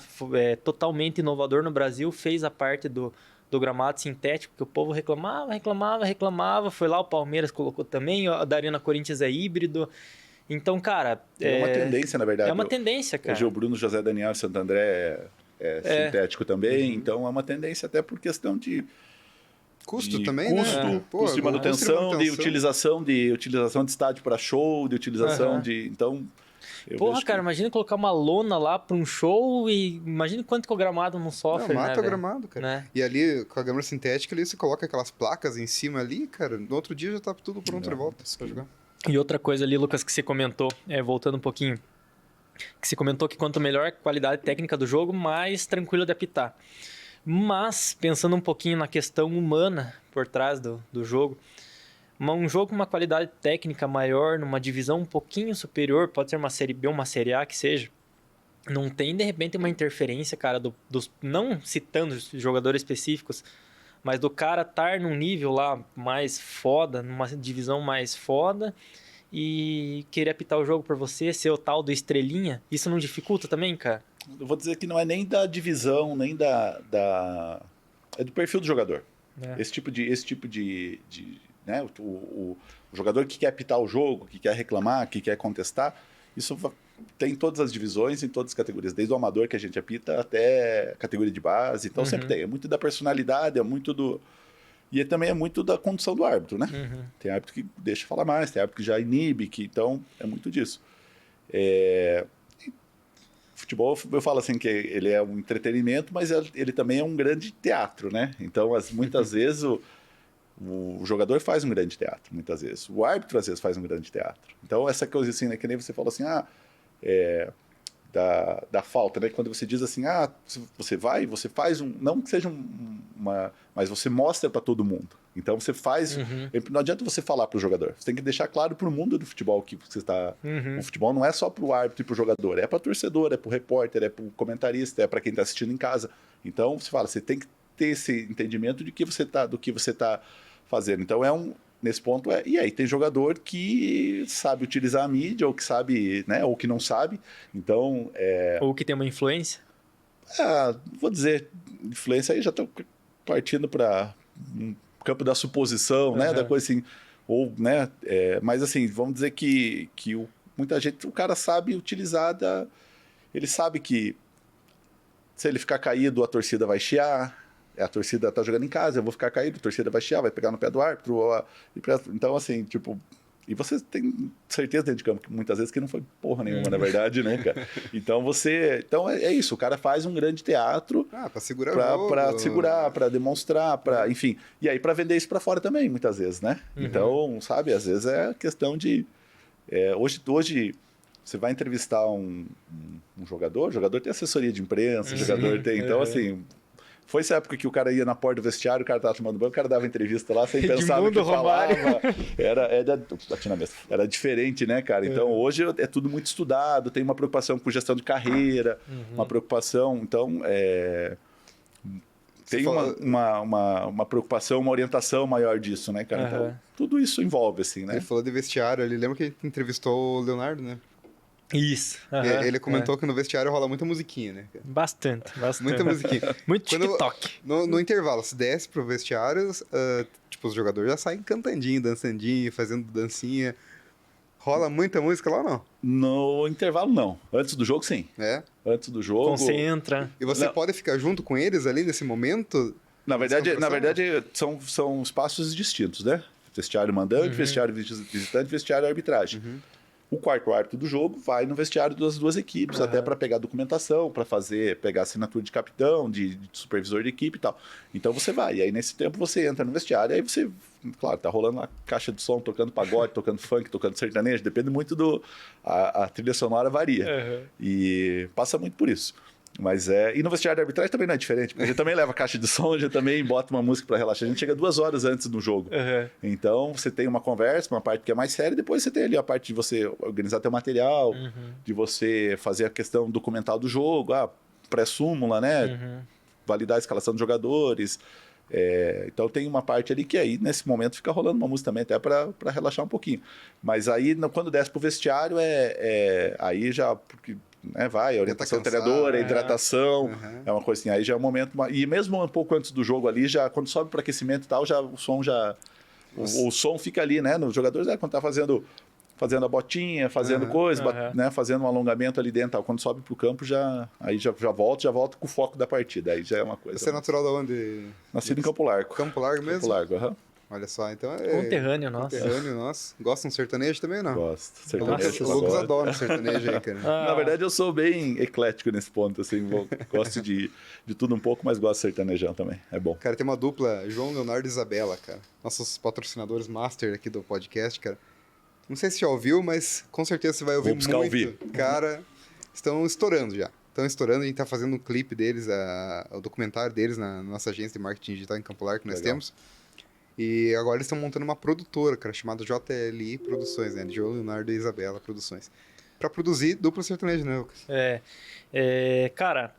B: totalmente inovador no Brasil, fez a parte do gramado sintético, que o povo reclamava. Foi lá, o Palmeiras colocou também, a da Arena Corinthians é híbrido. Então, cara...
C: É uma tendência, na verdade.
B: É uma tendência, cara.
C: Hoje o Bruno José Daniel Santo André é sintético também, então é uma tendência até por questão de...
A: Custo também, né?
C: Custo de manutenção, de utilização de estádio para show, de utilização de... Então...
B: Porra, cara, imagina colocar uma lona lá para um show e imagina quanto que o gramado não sofre,
A: mata
B: né,
A: o gramado, cara.
B: Né?
A: E ali, com a grama sintética, ali você coloca aquelas placas em cima ali, cara, no outro dia já tá tudo pronto de volta pra jogar.
B: E outra coisa ali, Lucas, que você comentou, voltando um pouquinho, que você comentou que quanto melhor a qualidade técnica do jogo, mais tranquilo de apitar. Mas, pensando um pouquinho na questão humana por trás do jogo, um jogo com uma qualidade técnica maior, numa divisão um pouquinho superior, pode ser uma Série B ou uma Série A que seja, não tem, de repente, uma interferência, cara, não citando jogadores específicos, mas do cara estar num nível lá mais foda, numa divisão mais foda, e querer apitar o jogo pra você, ser o tal do estrelinha, isso não dificulta também, cara?
C: Eu vou dizer que não é nem da divisão, nem é do perfil do jogador. Esse tipo de né? O jogador que quer apitar o jogo, que quer reclamar, que quer contestar, isso tem em todas as divisões, em todas as categorias, desde o amador que a gente apita até categoria de base, então sempre tem. É muito da personalidade, é muito do... E também é muito da condução do árbitro, né? Tem árbitro que deixa falar mais, tem árbitro que já inibe, então é muito disso. Futebol, eu falo assim que ele é um entretenimento, mas ele também é um grande teatro, né? Então, muitas vezes o jogador faz um grande teatro, muitas vezes. O árbitro, às vezes, faz um grande teatro. Então, essa coisa assim, né, que nem você falou assim, da falta, né? Quando você diz assim, você faz não que seja mas você mostra para todo mundo. Então, você faz... Não adianta você falar para o jogador. Você tem que deixar claro para o mundo do futebol que você está... O futebol não é só para o árbitro e para o jogador. É para o torcedor, é para o repórter, é para o comentarista, é para quem está assistindo em casa. Então, você tem que ter esse entendimento do que você está fazendo. Então, nesse ponto e aí tem jogador que sabe utilizar a mídia, ou que sabe, né, ou que não sabe. Então,
B: ou que tem uma influência?
C: Vou dizer, influência aí já estou partindo para um campo da suposição, né, da coisa assim, ou, né, mas assim, vamos dizer que muita gente, o cara sabe utilizar ele sabe que se ele ficar caído, a torcida vai chiar. A torcida tá jogando em casa, eu vou ficar caído, a torcida vai chiar, vai pegar no pé do árbitro. Então, assim, tipo... E você tem certeza dentro de campo, muitas vezes, que não foi porra nenhuma, na verdade, né, cara? Então, Então, é isso. O cara faz um grande teatro...
A: pra segurar o jogo.
C: Pra segurar, pra demonstrar, enfim. E aí, pra vender isso pra fora também, muitas vezes, né? Então, sabe, às vezes é questão de... Hoje você vai entrevistar um jogador, o jogador tem assessoria de imprensa, o jogador tem... Então, assim... Foi essa época que o cara ia na porta do vestiário, o cara tava tomando banho, o cara dava entrevista lá sem pensar no que falava. Era diferente, né, cara? Então, hoje é tudo muito estudado, tem uma preocupação com gestão de carreira, uma preocupação... Então, tem uma preocupação, uma orientação maior disso, né, cara? Então, tudo isso envolve, assim, né?
A: Ele falou de vestiário, ele lembra que ele entrevistou o Leonardo, né?
B: Isso.
A: Ele comentou que no vestiário rola muita musiquinha, né?
B: Bastante.
A: Muita musiquinha.
B: Muito TikTok.
A: No intervalo, se desce pro vestiário, os jogadores já saem cantandinho, dançandinho, fazendo dancinha. Rola muita música lá ou não?
C: No intervalo, não. Antes do jogo, sim. Antes do jogo...
B: Concentra.
A: E você pode ficar junto com eles ali nesse momento?
C: Na verdade são espaços distintos, né? Vestiário mandante, vestiário visitante, vestiário arbitragem. O quarto árbitro do jogo vai no vestiário das duas equipes, até para pegar documentação, para pegar assinatura de capitão, de supervisor de equipe e tal. Então você vai, e aí nesse tempo você entra no vestiário, aí você, claro, tá rolando uma caixa de som, tocando pagode, tocando funk, tocando sertanejo, depende muito a trilha sonora varia. E passa muito por isso. Mas e no vestiário de arbitragem também não é diferente, porque a gente também leva caixa de som, a gente também bota uma música para relaxar. A gente chega 2 horas antes do jogo. Então você tem uma conversa, uma parte que é mais séria, e depois você tem ali a parte de você organizar teu material, de você fazer a questão documental do jogo, pré-súmula, né? Validar a escalação dos jogadores. Então tem uma parte ali que aí, nesse momento, fica rolando uma música também, até para relaxar um pouquinho. Mas aí, quando desce pro vestiário, aí já... Porque, vai, a orientação do treinador, a hidratação, é uma coisa assim, aí já é um momento... E mesmo um pouco antes do jogo ali, já quando sobe para aquecimento e tal, o som fica ali, né? Nos jogadores, quando tá fazendo a botinha, fazendo coisa, né? Fazendo um alongamento ali dentro, tal. Quando sobe pro campo, aí já volta com o foco da partida, aí já é uma coisa...
A: Você é natural de onde?
C: Nascido em Campo Largo.
A: Campo Largo mesmo?
C: Campo Largo,
A: Olha só, então
B: Conterrâneo nosso.
A: Conterrâneo nosso. Gosta de um sertanejo também, não?
C: Gosto.
A: Sertanejo. O Lucas adora um sertanejo aí, cara.
C: Na verdade, eu sou bem eclético nesse ponto, assim. Gosto de tudo um pouco, mas gosto de sertanejão também. É bom.
A: Cara, tem uma dupla, João Leonardo e Isabela, cara. Nossos patrocinadores master aqui do podcast, cara. Não sei se já ouviu, mas com certeza você vai ouvir muito. Cara, estão estourando já. Estão estourando, a gente tá fazendo um clipe deles, o documentário deles na nossa agência de marketing digital em Campo Largo que nós temos. E agora eles estão montando uma produtora, cara, chamada JLI Produções, né? De João Leonardo e Isabela Produções. Pra produzir dupla sertaneja, né, Lucas?
B: Cara,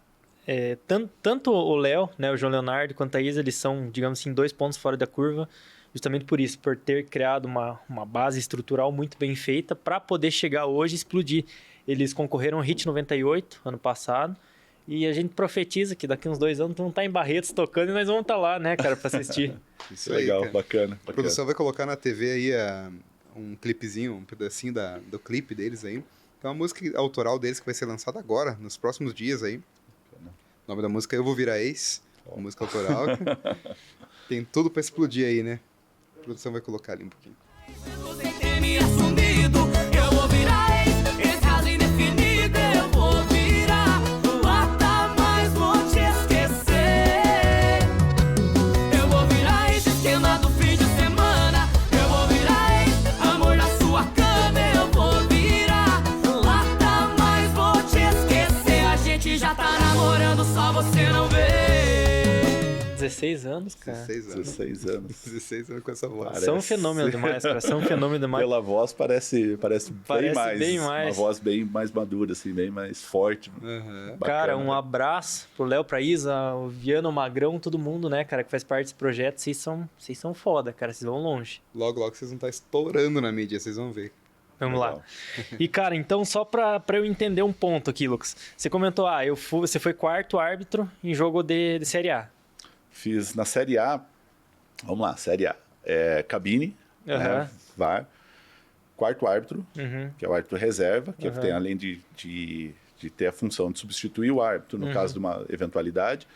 B: tanto o Léo, né, o João Leonardo, quanto a Isa, eles são, digamos assim, 2 pontos fora da curva, justamente por isso, por ter criado uma base estrutural muito bem feita para poder chegar hoje e explodir. Eles concorreram ao Hit 98, ano passado, e a gente profetiza que daqui uns 2 anos vão estar em Barretos tocando e nós vamos estar lá, né, cara, para assistir.
A: Isso
C: legal,
A: aí,
C: bacana.
A: A produção vai colocar na TV aí um clipezinho, um pedacinho do clipe deles aí. Então, a música autoral deles que vai ser lançada agora, nos próximos dias aí. O nome da música é Eu Vou Virar Ex, música autoral. Tem tudo para explodir aí, né? A produção vai colocar ali um pouquinho.
D: Sem ter me assumido, eu vou virar esse caso indefinido, eu vou virar, lá mais vou te esquecer. Eu vou virar esse esquema do fim de semana, eu vou virar amor na sua cama, eu vou virar, lá mais vou te esquecer. A gente já tá namorando, só você não vê.
B: 16 anos, cara.
C: 16 anos.
A: 16 anos com essa voz.
B: São um fenômeno demais, cara. São um fenômeno demais.
C: Pela voz parece bem mais. Uma voz bem mais madura, assim, bem mais forte.
B: Cara, um abraço pro Léo, pra Isa, o Viano, o Magrão, todo mundo, né, cara, que faz parte desse projeto. Vocês são foda, cara. Vocês vão longe.
A: Logo vocês vão estar estourando na mídia, vocês vão ver.
B: Vamos lá. E, cara, então, só pra eu entender um ponto aqui, Lucas. Você comentou, você foi 4º árbitro em jogo de Série A.
C: Fiz na Série A, vamos lá, Série A, cabine, né, VAR, 4º árbitro, que é o árbitro reserva, que tem além de ter a função de substituir o árbitro no caso de uma eventualidade,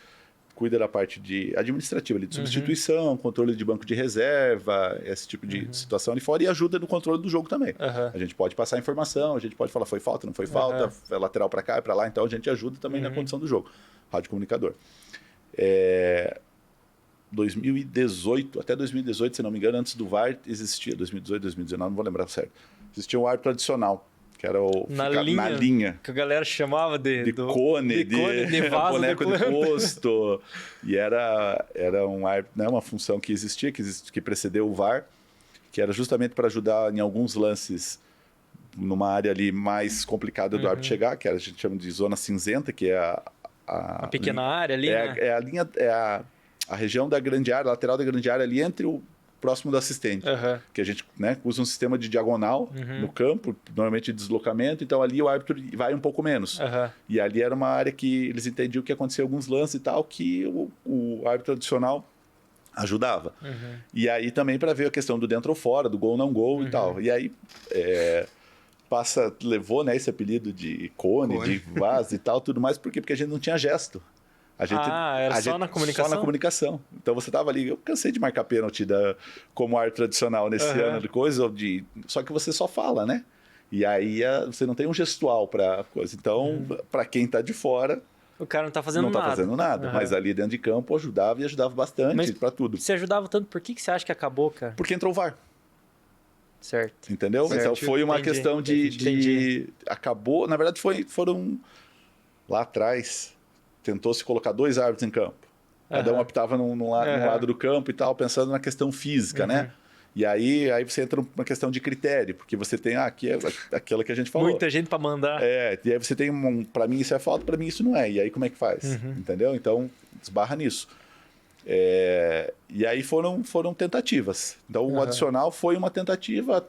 C: cuida da parte administrativa ali, de substituição, controle de banco de reserva, esse tipo de situação ali fora, e ajuda no controle do jogo também. A gente pode passar informação, a gente pode falar foi falta, não foi falta, é lateral para cá, para lá, então a gente ajuda também na condição do jogo. Rádio comunicador. 2018, até 2018, se não me engano, antes do VAR existia, 2018, 2019, não vou lembrar certo. Existia um árbitro tradicional, que era
B: na linha. Que a galera chamava de
C: cone, de
B: vaso,
C: boneco de posto. E era um árbitro, né, uma função que existia, que precedeu o VAR, que era justamente para ajudar em alguns lances numa área ali mais complicada do árbitro chegar, que a gente chama de zona cinzenta, que é a
B: pequena área ali, né?
C: É a linha, a região da grande área, lateral da grande área ali entre o próximo do assistente. Que a gente, né, usa um sistema de diagonal no campo, normalmente de deslocamento, então ali o árbitro vai um pouco menos. E ali era uma área que eles entendiam que acontecia alguns lances e tal, que o árbitro tradicional ajudava. E aí também para ver a questão do dentro ou fora, do gol não gol e tal. E aí levou, né, esse apelido de cone, de vaso e tal, tudo mais, por quê? Porque a gente não tinha gesto.
B: Era só na comunicação?
C: Só na comunicação. Então você tava ali, eu cansei de marcar pênalti como árbitro tradicional nesse ano de coisa, só que você só fala, né? E aí você não tem um gestual para coisa. Então, para quem tá de fora,
B: O cara não tá fazendo
C: não tá
B: nada.
C: fazendo nada.
B: Aham.
C: Mas ali dentro de campo ajudava e ajudava bastante
B: Mas-
C: para tudo.
B: Se ajudava tanto, por que você acha que acabou, cara?
C: Porque entrou o VAR.
B: Certo.
C: Entendeu?
A: Faz
C: Então
A: sentido.
C: foi uma
B: Entendi.
C: questão de
B: Entendi.
C: acabou, na verdade foram lá atrás tentou se colocar 2 árbitros em campo. Cada um
B: Aham.
C: apitava num
B: Aham.
C: lado do campo e tal, pensando na questão física, né? E aí você entra numa questão de critério, porque você tem aqui é aquela que a gente falou.
B: Muita gente pra mandar.
C: E aí você tem para mim isso é falta, para mim isso não é. E aí como é que faz? Entendeu? Então esbarra nisso. E aí foram tentativas. Então o adicional foi uma tentativa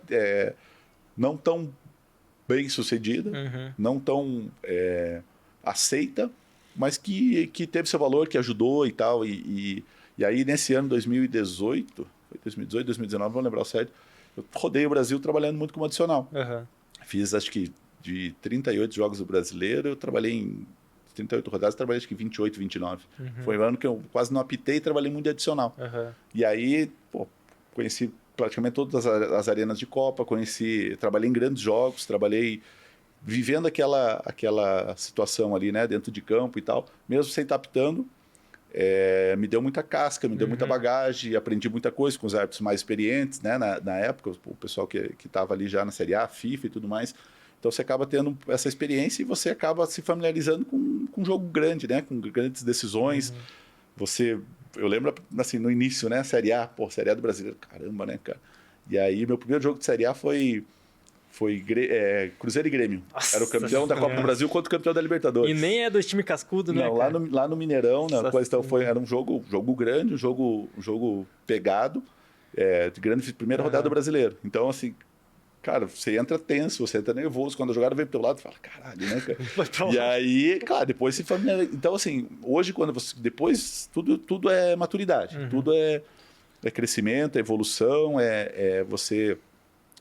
C: não tão bem sucedida, não tão aceita, mas que teve seu valor, que ajudou e tal. E aí nesse ano 2018, foi 2018, 2019, não vou lembrar o certo, eu rodei o Brasil trabalhando muito como adicional.
B: Aham.
C: Fiz acho que de 38 jogos do Brasileiro, eu trabalhei em 38 rodadas, trabalhei acho que 28, 29. Foi um ano que eu quase não apitei e trabalhei muito de adicional.
B: Aham.
C: E aí, conheci praticamente todas as arenas de Copa, trabalhei em grandes jogos, trabalhei vivendo aquela situação ali, né, dentro de campo e tal, mesmo sem estar apitando. Me deu muita casca, me deu muita bagagem, aprendi muita coisa com os árbitros mais experientes, né, na época, o pessoal que estava ali já na Série A, FIFA e tudo mais. Então você acaba tendo essa experiência e você acaba se familiarizando com um jogo grande, né, com grandes decisões. Eu lembro assim, no início, né, Série A, Série A do Brasileiro, caramba, né, cara. E aí meu primeiro jogo de Série A foi Cruzeiro e Grêmio.
B: Nossa
C: Era o campeão da Copa do Brasil contra o campeão da Libertadores.
B: E nem é dos times cascudo, né?
C: Não,
B: cara?
C: lá no Mineirão,
B: Nossa
C: coisa, então era um jogo grande, um jogo pegado, de grande primeira rodada do Brasileiro. Então, assim, cara, você entra tenso, você entra nervoso. Quando a jogada vem pro teu lado, você fala, caralho, né, cara?
B: Vai pra lá.
C: E aí, claro, depois se familiariza. Então, assim, hoje, quando você. Depois, tudo é maturidade, tudo é crescimento, é evolução, é você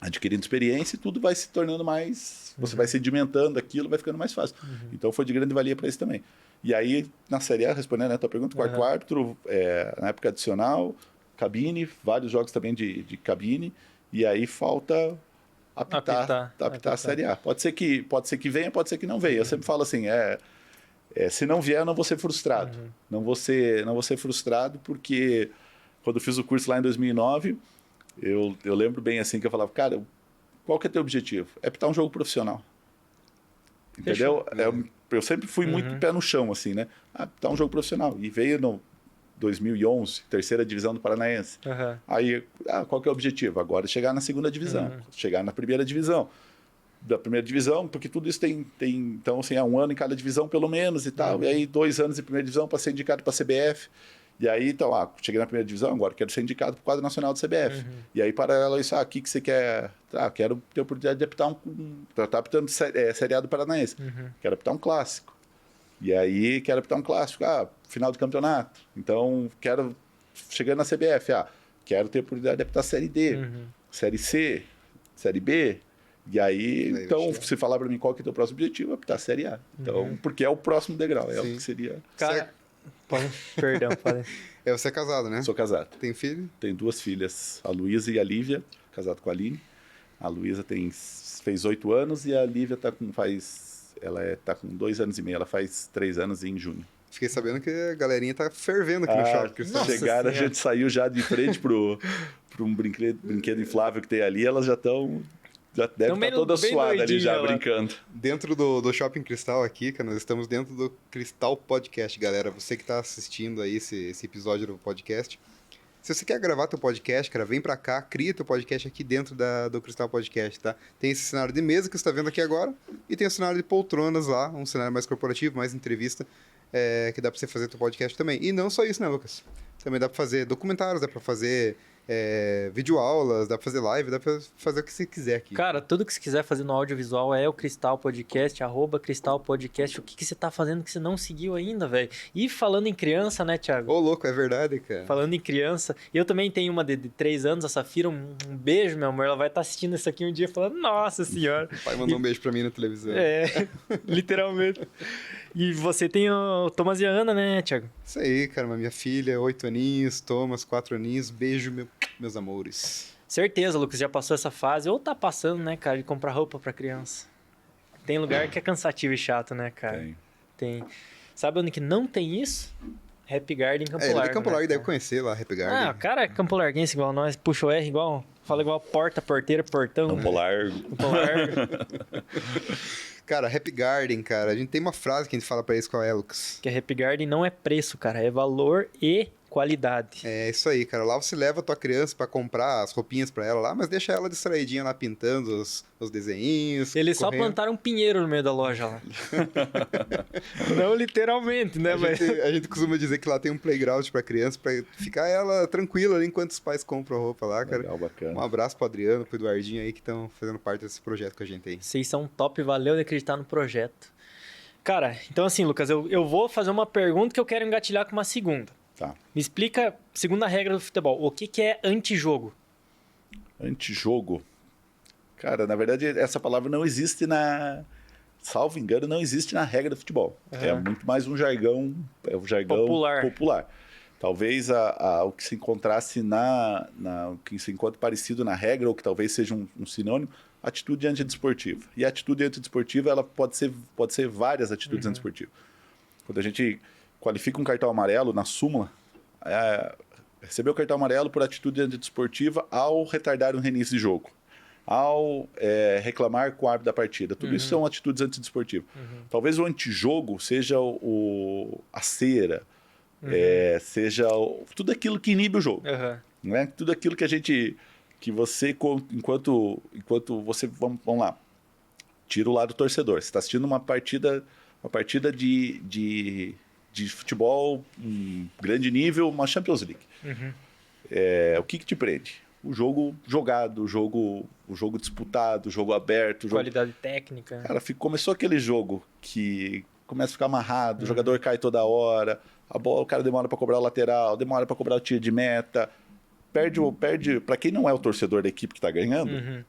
C: adquirindo experiência e tudo vai se tornando mais. Você vai sedimentando aquilo, vai ficando mais fácil. Então foi de grande valia para isso também. E aí, na Série A, respondendo a tua pergunta, quarto árbitro, na época adicional, cabine, vários jogos também de cabine, e aí falta apitar a Série A. Pode ser que venha, pode ser que não venha. Eu sempre falo assim, se não vier, eu não vou ser frustrado. Não vou ser frustrado, porque quando eu fiz o curso lá em 2009, eu lembro bem assim que eu falava, cara, qual que é teu objetivo? É apitar um jogo profissional. Entendeu? Eu sempre fui muito pé no chão, assim, né? Apitar um jogo profissional. E veio no 2011, terceira divisão do Paranaense. Aí, qual que é o objetivo? Agora é chegar na segunda divisão, chegar na primeira divisão. Da primeira divisão, porque tudo isso tem então, assim, 1 ano em cada divisão, pelo menos, e tal. E aí, 2 anos em primeira divisão para ser indicado para a CBF. E aí, então, cheguei na primeira divisão, agora quero ser indicado para o quadro nacional da CBF. E aí, paralelo a isso, o que você quer? Quero ter a oportunidade de apitar tá apitando Série A do Paranaense. Quero apitar um clássico. E aí, quero apitar um clássico. Final do campeonato. Então, chegando na CBF, quero ter a oportunidade de apitar Série D, Série C, Série B. E aí, então, se falar para mim qual que é o teu próximo objetivo, apitar Série A. Então, porque é o próximo degrau, é o que seria.
B: Cara, perdão, pode.
A: Você é casado, né?
C: Sou casado.
A: Tem filho?
C: Tenho 2 filhas, a Luísa e a Lívia, casado com a Aline. A Luísa fez 8 anos e a Lívia tá com 2 anos e meio, ela faz 3 anos em junho.
A: Fiquei sabendo que a galerinha tá fervendo aqui no shopping. Cristal.
C: Chegaram, a gente saiu já de frente pro um brinquedo inflável que tem ali, elas já deve estar toda suada ali já, brincando.
A: Dentro do Shopping Cristal aqui, cara, nós estamos dentro do Cristal Podcast, galera. Você que está assistindo aí esse episódio do podcast. Se você quer gravar teu podcast, cara, vem pra cá, cria teu podcast aqui dentro do Cristal Podcast, tá? Tem esse cenário de mesa que você está vendo aqui agora e tem o cenário de poltronas lá, um cenário mais corporativo, mais entrevista, que dá pra você fazer teu podcast também. E não só isso, né, Lucas? Também dá pra fazer documentários, dá pra fazer videoaulas, dá pra fazer live, dá pra fazer o que você quiser aqui.
B: Cara, tudo que você quiser fazer no audiovisual é o Cristal Podcast, @Cristal Podcast. O que você tá fazendo que você não seguiu ainda, velho? E falando em criança, né, Thiago?
A: Ô, louco, é verdade, cara.
B: Falando em criança, eu também tenho uma de 3 anos, a Safira, um beijo, meu amor. Ela vai estar assistindo isso aqui um dia falando, nossa senhora.
A: O pai mandou um beijo pra mim na televisão.
B: Literalmente. E você tem o Thomas e a Ana, né, Thiago?
A: Isso aí, cara, minha filha, 8 aninhos, Thomas, 4 aninhos, beijo, meus amores.
B: Certeza, Lucas, já passou essa fase, ou tá passando, né, cara, de comprar roupa pra criança. Tem lugar que é cansativo e chato, né, cara? Tem. Sabe onde que não tem isso? Happy Garden em Campo
A: Ele é
B: Largo,
A: de Campo Largo,
B: né,
A: deve
B: cara?
A: conhecer lá, Happy Garden.
B: Ah, o cara é Campo Larguense igual nós, puxa o R igual, fala igual porta, porteira, portão.
C: Campo Largo.
B: Campo Largo.
A: Cara, Happy Garden, cara, a gente tem uma frase que a gente fala pra eles qual é, Lucas.
B: Que a Happy Garden não é preço, cara, é valor e qualidade.
A: É isso aí, cara. Lá você leva a tua criança pra comprar as roupinhas pra ela lá, mas deixa ela distraidinha lá pintando os desenhinhos.
B: Eles só
A: correndo.
B: plantaram um pinheiro no meio da loja lá. Não literalmente, né,
A: A
B: mas...
A: gente costuma dizer que lá tem um playground pra criança, pra ficar ela tranquila ali enquanto os pais compram a roupa lá, cara.
C: Legal, bacana.
A: Um abraço pro Adriano, pro Eduardinho aí que estão fazendo parte desse projeto com a gente aí.
B: Vocês são top, valeu de acreditar no projeto. Cara, então assim, Lucas, eu vou fazer uma pergunta que eu quero engatilhar com uma segunda.
C: Tá.
B: Me explica, segunda regra do futebol, o que é antijogo?
C: Antijogo. Cara, na verdade, essa palavra não existe salvo engano, não existe na regra do futebol. É muito mais um jargão, popular. Talvez o que se encontrasse o que se encontra parecido na regra, ou que talvez seja um sinônimo, atitude antidesportiva. E a atitude antidesportiva, ela pode ser várias atitudes antidesportivas. Quando a gente qualifica um cartão amarelo na súmula, recebeu o cartão amarelo por atitude antidesportiva ao retardar um reinício de jogo, ao reclamar com o árbitro da partida. Tudo isso são atitudes antidesportivas. Talvez o antijogo seja a cera, seja tudo aquilo que inibe o jogo. Né? Tudo aquilo que você, enquanto você, vamos lá, tira o lado torcedor. Você está assistindo uma partida de futebol, grande nível, uma Champions League. O que te prende? O jogo jogado, o jogo disputado, o jogo aberto.
B: Qualidade técnica.
C: Cara, começou aquele jogo que começa a ficar amarrado, o jogador cai toda hora, a bola, o cara demora para cobrar o lateral, demora para cobrar o tiro de meta. Perde para quem não é o torcedor da equipe que está ganhando,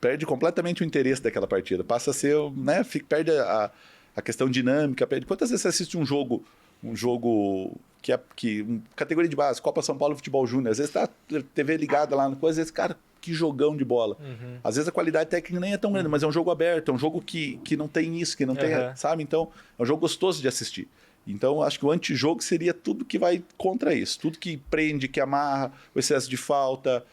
C: perde completamente o interesse daquela partida. Passa a ser, né, perde a questão dinâmica. Quantas vezes você assiste um jogo categoria de base, Copa São Paulo Futebol Júnior, às vezes tá a TV ligada lá, às vezes, cara, que jogão de bola. Às vezes a qualidade técnica nem é tão grande, mas é um jogo aberto, é um jogo que não tem isso, que não tem, sabe? Então, é um jogo gostoso de assistir. Então, acho que o antijogo seria tudo que vai contra isso. Tudo que prende, que amarra, o excesso de falta,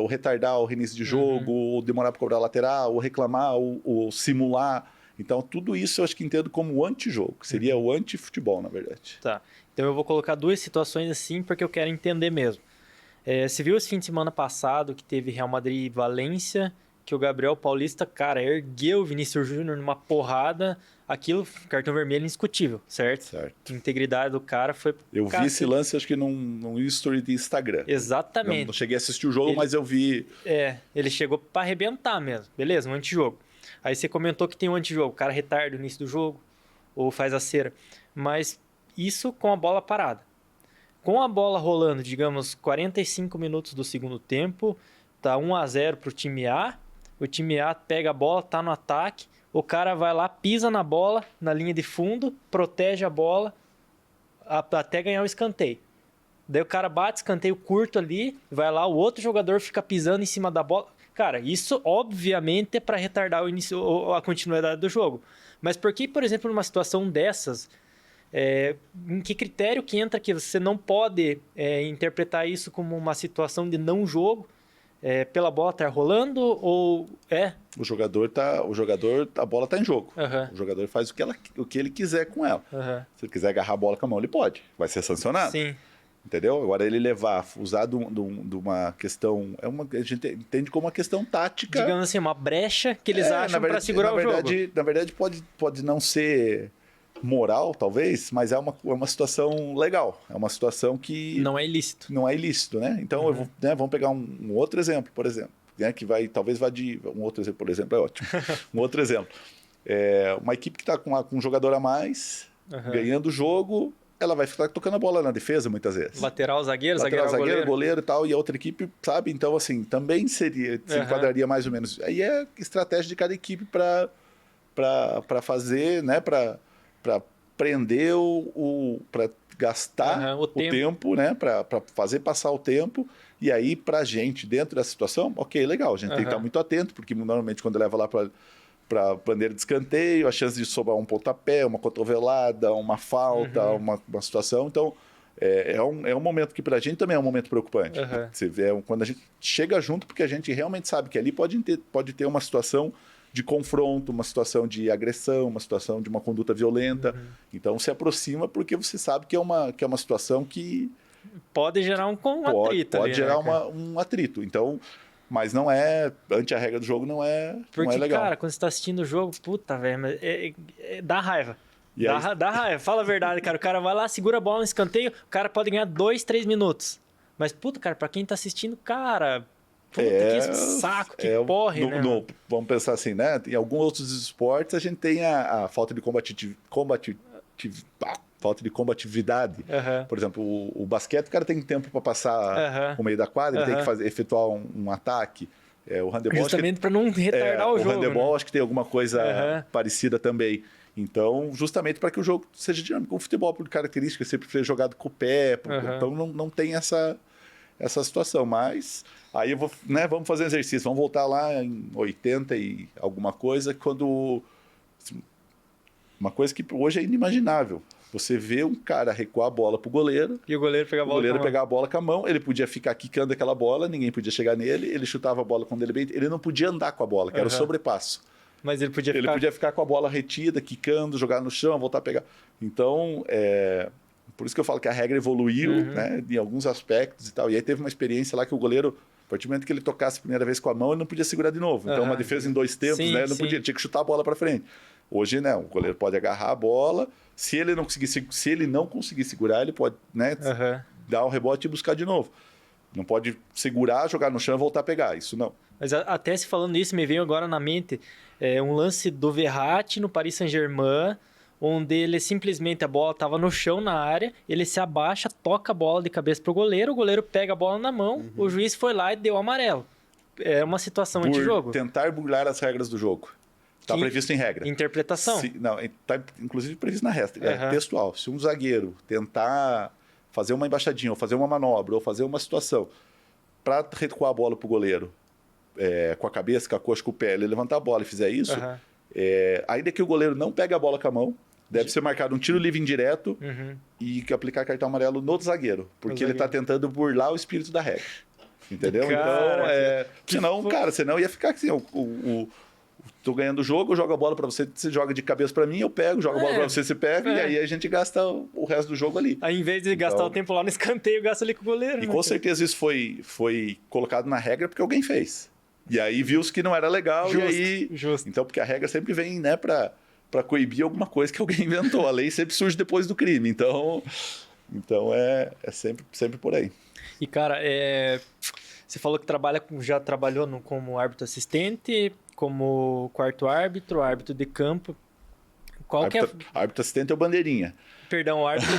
C: o retardar o reinício de jogo, ou demorar para cobrar a lateral, ou reclamar, ou simular. Então, tudo isso eu acho que entendo como o antijogo, que seria o anti-futebol, na verdade.
B: Tá. Então, eu vou colocar duas situações assim, porque eu quero entender mesmo. Você viu esse fim de semana passado que teve Real Madrid e Valência, que o Gabriel Paulista, cara, ergueu o Vinícius Júnior numa porrada, aquilo, cartão vermelho indiscutível, certo?
C: Certo.
B: A integridade do cara foi...
C: Eu vi esse lance, acho que num history de Instagram.
B: Exatamente.
C: Não cheguei a assistir o jogo, mas eu vi...
B: Ele chegou pra arrebentar mesmo, beleza, um antijogo. Aí você comentou que tem um antijogo, o cara retarda o início do jogo, ou faz a cera. Mas isso com a bola parada. Com a bola rolando, digamos, 45 minutos do segundo tempo, tá 1-0 pro time A, o time A pega a bola, tá no ataque, o cara vai lá, pisa na bola, na linha de fundo, protege a bola até ganhar o escanteio. Daí o cara bate escanteio curto ali, vai lá, o outro jogador fica pisando em cima da bola. Cara, isso obviamente é para retardar o início ou a continuidade do jogo. Mas por que, por exemplo, numa situação dessas, em que critério que entra que você não pode interpretar isso como uma situação de não jogo? Pela bola estar rolando ou
C: O jogador, a bola tá em jogo. O jogador faz o que ele quiser com ela. Se ele quiser agarrar a bola com a mão, ele pode. Vai ser sancionado.
B: Sim.
C: Entendeu? Agora ele usar de uma questão, a gente entende como uma questão tática.
B: Digamos assim, uma brecha que eles acham para segurar o jogo.
C: Na verdade, pode não ser moral, talvez, mas é uma situação legal. É uma situação que...
B: Não é ilícito.
C: Não é ilícito, né? Então, vamos pegar um outro exemplo, por exemplo. Né, que talvez vá de... Um outro exemplo, por exemplo, é ótimo. Um outro exemplo. Uma equipe que está com um jogador a mais, ganhando o jogo, ela vai ficar tocando a bola na defesa, muitas vezes.
B: Lateral, zagueiro,
C: goleiro e tal, e a outra equipe, sabe? Então, assim, também se enquadraria mais ou menos. Aí é estratégia de cada equipe para fazer, né? Para prender para gastar o tempo, né? Para fazer passar o tempo E aí, pra gente, dentro dessa situação, ok, legal, a gente tem que estar muito atento, porque normalmente quando leva lá para bandeira de escanteio, a chance de sobrar um pontapé, uma cotovelada, uma falta, uma situação. Então, é um momento que pra gente também é um momento preocupante. Você vê, quando a gente chega junto, porque a gente realmente sabe que ali pode ter uma situação de confronto, uma situação de agressão, uma situação de uma conduta violenta. Então, se aproxima porque você sabe que é uma situação que
B: Pode gerar um atrito.
C: pode
B: ali,
C: gerar
B: né, cara?
C: um atrito. Então, mas não é, ante a regra do jogo, não é legal.
B: Cara, quando você tá assistindo o jogo, puta, velho, mas dá raiva.
C: E aí-
B: Dá raiva. Fala a verdade, cara. O cara vai lá, segura a bola no escanteio, o cara pode ganhar 2, 3 minutos. Mas, puta, cara, pra quem tá assistindo, cara, puta, que saco, que porre, né?
C: Vamos pensar assim, né? Em alguns outros esportes, a gente tem a falta de falta de combatividade. Por exemplo, o basquete, o cara tem tempo para passar no meio da quadra, ele tem que efetuar um ataque. O handebol,
B: Justamente para não retardar o jogo.
C: O handebol,
B: né?
C: acho que tem alguma coisa parecida também. Então, justamente para que o jogo seja dinâmico. O futebol, por característica, sempre foi jogado com o pé. Então, não tem essa situação. Mas aí vamos fazer um exercício. Vamos voltar lá em 80 e alguma coisa, quando... Uma coisa que hoje é inimaginável. Você vê um cara recuar a bola pro goleiro.
B: E o goleiro pegar a bola
C: pegar a bola com a mão. Ele podia ficar quicando aquela bola, ninguém podia chegar nele. Ele chutava a bola quando ele não podia andar com a bola, que era o sobrepasso.
B: Mas ele podia
C: Ele podia ficar com a bola retida, quicando, jogar no chão, voltar a pegar. Então, por isso que eu falo que a regra evoluiu, né, em alguns aspectos e tal. E aí teve uma experiência lá que o goleiro, a partir do momento que ele tocasse a primeira vez com a mão, ele não podia segurar de novo. Então, uma defesa em 2 tempos, né? Não podia, tinha que chutar a bola para frente. Hoje, né, o goleiro pode agarrar a bola. Se ele não conseguir segurar, ele pode, né, dar o rebote e buscar de novo. Não pode segurar, jogar no chão e voltar a pegar. Isso não.
B: Mas até se falando isso, me veio agora na mente um lance do Verratti no Paris Saint-Germain, onde ele simplesmente, a bola estava no chão na área, ele se abaixa, toca a bola de cabeça pro goleiro, o goleiro pega a bola na mão, o juiz foi lá e deu amarelo. É uma situação anti-jogo.
C: Tentar burlar as regras do jogo. Está previsto em regra.
B: Interpretação.
C: Não, está inclusive previsto na regra. Textual. Se um zagueiro tentar fazer uma embaixadinha, ou fazer uma manobra, ou fazer uma situação para recuar a bola para o goleiro com a cabeça, com a coxa, com o pé, ele levantar a bola e fizer isso, ainda que o goleiro não pegue a bola com a mão, deve ser marcado um tiro livre indireto e aplicar cartão amarelo no zagueiro, porque ele está tentando burlar o espírito da regra. Entendeu?
B: Cara,
C: então, senão ia ficar assim, tô ganhando o jogo, eu jogo a bola pra você joga de cabeça pra mim, eu pego, jogo a bola pra você pega, e aí a gente gasta o resto do jogo ali.
B: Aí, em vez de gastar o tempo lá no escanteio, gasta ali com o goleiro.
C: E com certeza isso foi colocado na regra porque alguém fez. E aí viu-se que não era legal,
B: Justo.
C: Então, porque a regra sempre vem, né, pra coibir alguma coisa que alguém inventou. A lei sempre surge depois do crime, então é sempre por aí.
B: E, cara, você falou que já trabalhou como árbitro assistente, como quarto árbitro de campo.
C: Árbitro assistente é o bandeirinha.
B: Perdão, o árbitro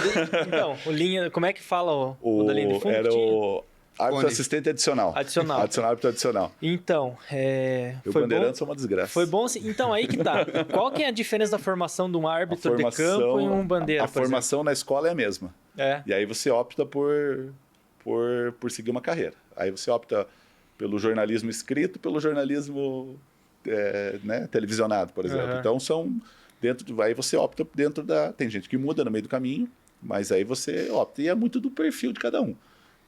B: Então, o linha... Como é que fala o da linha de fundo?
C: Era o árbitro assistente adicional. Árbitro adicional.
B: Então,
C: o bandeirantes é uma desgraça.
B: Foi bom... Então, aí que tá. Qual que é a diferença da formação de um árbitro de campo e um bandeira,
C: A formação na escola é a mesma. E aí você opta por seguir uma carreira. Aí você opta pelo jornalismo escrito, pelo jornalismo televisionado, por exemplo. Então aí você opta dentro da... Tem gente que muda no meio do caminho, mas aí você opta. E é muito do perfil de cada um.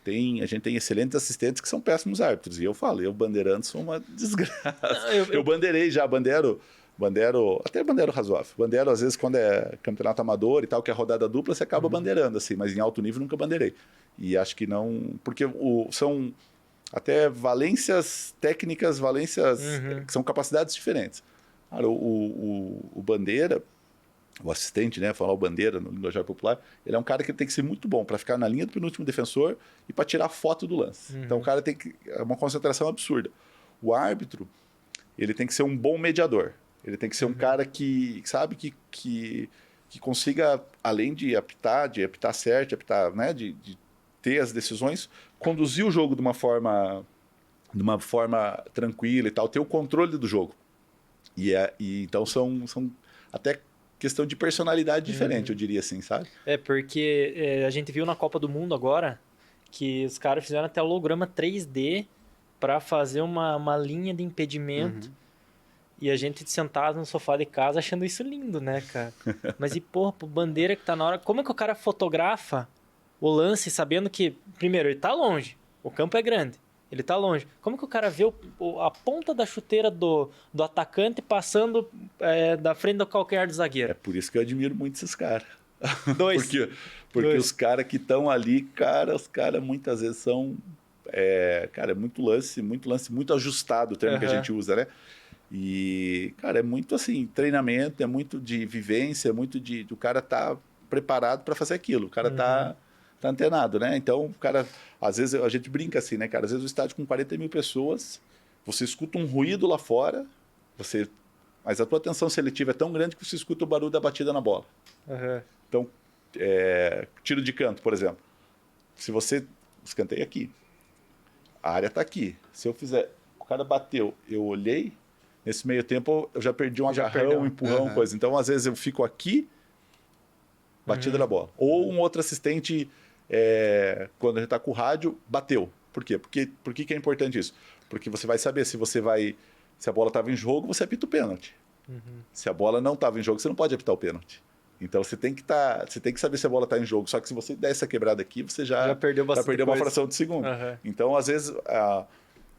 C: A gente tem excelentes assistentes que são péssimos árbitros. E eu falo, eu bandeirando sou uma desgraça. Eu bandeirei já, bandeiro razoável. Bandeiro, às vezes, quando é campeonato amador e tal, que é rodada dupla, você acaba bandeirando, assim, mas em alto nível nunca bandeirei. E acho que não... Porque são até valências técnicas, que são capacidades diferentes. Cara, o bandeira, o assistente, né, falar o bandeira no linguajar popular, ele é um cara que tem que ser muito bom para ficar na linha do penúltimo defensor e para tirar foto do lance. Então o cara é uma concentração absurda. O árbitro, ele tem que ser um bom mediador. Ele tem que ser um cara que sabe que consiga, além de apitar certo, né, de ter as decisões, conduzir o jogo de uma forma tranquila e tal, ter o controle do jogo. E então são até questão de personalidade diferente, eu diria assim, sabe?
B: Porque a gente viu na Copa do Mundo agora que os caras fizeram até holograma 3D para fazer uma linha de impedimento. E a gente sentado no sofá de casa achando isso lindo, né, cara? Mas e, porra, pro Bandeira que tá na hora... Como é que o cara fotografa o lance sabendo que... Primeiro, ele tá longe. O campo é grande. Ele tá longe. Como que o cara vê a ponta da chuteira do atacante passando da frente do calcanhar do zagueiro?
C: É por isso que eu admiro muito esses caras.
B: Dois.
C: Porque os caras que estão ali, cara, os caras muitas vezes são... cara, é muito lance, muito ajustado o termo que a gente usa, né? E, cara, é muito assim, treinamento, é muito de vivência, é muito de o cara tá preparado para fazer aquilo, o cara tá antenado, né? Então, o cara, às vezes a gente brinca assim, né, cara? Às vezes o estádio com 40 mil pessoas, você escuta um ruído lá fora, mas a tua atenção seletiva é tão grande que você escuta o barulho da batida na bola. Então, tiro de canto, por exemplo. Se você escanteia aqui, a área tá aqui. Se eu fizer, o cara bateu, eu olhei, nesse meio tempo eu já perdi um agarrão, um empurrão, coisa. Então, às vezes eu fico aqui, batida na bola. Ou um outro assistente, quando a gente tá com o rádio, bateu. Por quê? Por que é importante isso? Porque você vai saber se a bola estava em jogo, você apita o pênalti. Se a bola não estava em jogo, você não pode apitar o pênalti. Então você tem que saber se a bola está em jogo. Só que se você der essa quebrada aqui, você já perdeu uma fração de segundo. Então, às vezes, a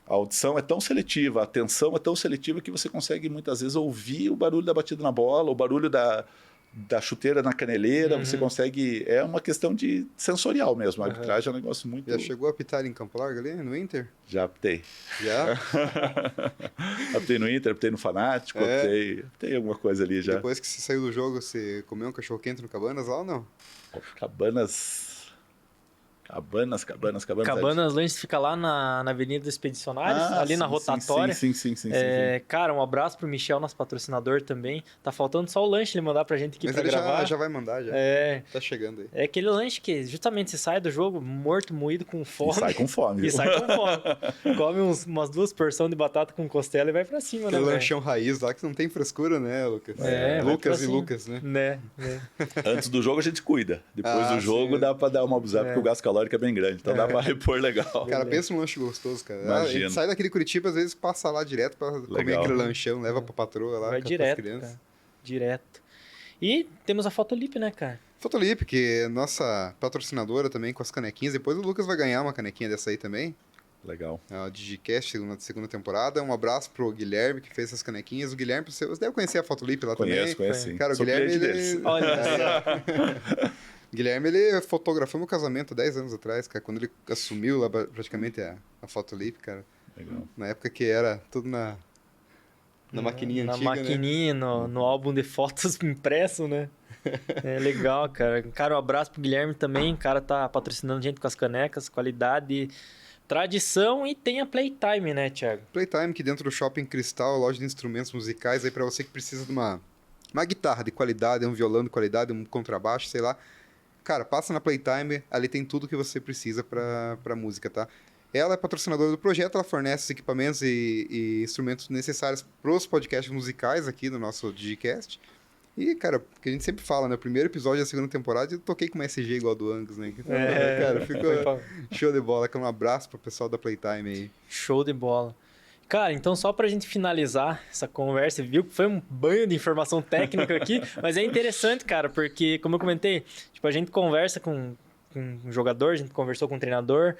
C: audição é tão seletiva, a atenção é tão seletiva que você consegue muitas vezes ouvir o barulho da batida na bola, o barulho da chuteira na caneleira, você consegue... É uma questão de sensorial mesmo. A arbitragem é um negócio muito...
A: Já chegou a apitar em Campo Largo ali, no Inter?
C: Já apitei.
A: Já?
C: Apitei no Inter, apitei no Fanático, apitei alguma coisa ali já.
A: Depois que você saiu do jogo, você comeu um cachorro quente no Cabanas lá ou não?
B: Cabanas Lanches fica lá na Avenida dos Expedicionários, ali na rotatória.
C: Sim.
B: Cara, um abraço pro Michel, nosso patrocinador também. Tá faltando só o lanche ele mandar pra gente aqui. Mas pra
A: ele
B: gravar.
A: Já vai mandar, já. Tá chegando aí.
B: É aquele lanche que justamente você sai do jogo morto, moído, com fome.
C: E sai com fome.
B: Come umas 2 porções de batata com costela e vai pra cima,
A: aquele
B: né?
A: lanchão raiz lá que não tem frescura, né, Lucas?
B: Lucas
A: e Lucas, né?
C: Antes do jogo a gente cuida. Depois do jogo dá pra dar uma abusada, porque o gasto calórico é bem grande. Então dá pra repor legal.
A: Cara, pensa num lanche gostoso, cara.
C: Imagina.
A: Sai daquele Curitiba, às vezes passa lá direto pra comer aquele lanchão, leva pra patroa lá,
B: vai
A: com
B: direto,
A: as crianças.
B: Cara. Direto. E temos a Fotolip, né, cara?
A: Fotolip, que é nossa patrocinadora também com as canequinhas. Depois o Lucas vai ganhar uma canequinha dessa aí também.
C: Legal.
A: A Digicast, segunda temporada. Um abraço pro Guilherme, que fez essas canequinhas. O Guilherme, você deve conhecer a Fotolip lá também.
C: Conheço, sim.
A: Cara, o
C: Sou
A: Guilherme,
C: deles.
B: Olha
A: Guilherme, ele fotografou meu casamento 10 anos atrás, cara, quando ele assumiu lá praticamente a Fotolip, cara.
C: Legal.
A: Na época que era tudo na maquininha antiga,
B: na maquininha,
A: né?
B: no álbum de fotos impresso, né? É legal, cara. Cara, um abraço pro Guilherme também. O cara tá patrocinando gente com as canecas, qualidade, tradição, e tem a Playtime, né, Thiago?
A: Playtime, que dentro do Shopping Cristal, loja de instrumentos musicais, aí pra você que precisa de uma guitarra de qualidade, um violão de qualidade, um contrabaixo, sei lá. Cara, passa na Playtime, ali tem tudo que você precisa pra música, tá? Ela é patrocinadora do projeto, ela fornece os equipamentos e instrumentos necessários pros podcasts musicais aqui do nosso Digicast. E, cara, que a gente sempre fala, né? O primeiro episódio da segunda temporada eu toquei com uma SG igual a do Angus, né? Então, cara, ficou show de bola. Um abraço pro pessoal da Playtime aí.
B: Show de bola. Cara, então só pra gente finalizar essa conversa, viu que foi um banho de informação técnica aqui, mas é interessante, cara, porque, como eu comentei, tipo, a gente conversa com um jogador, a gente conversou com um treinador,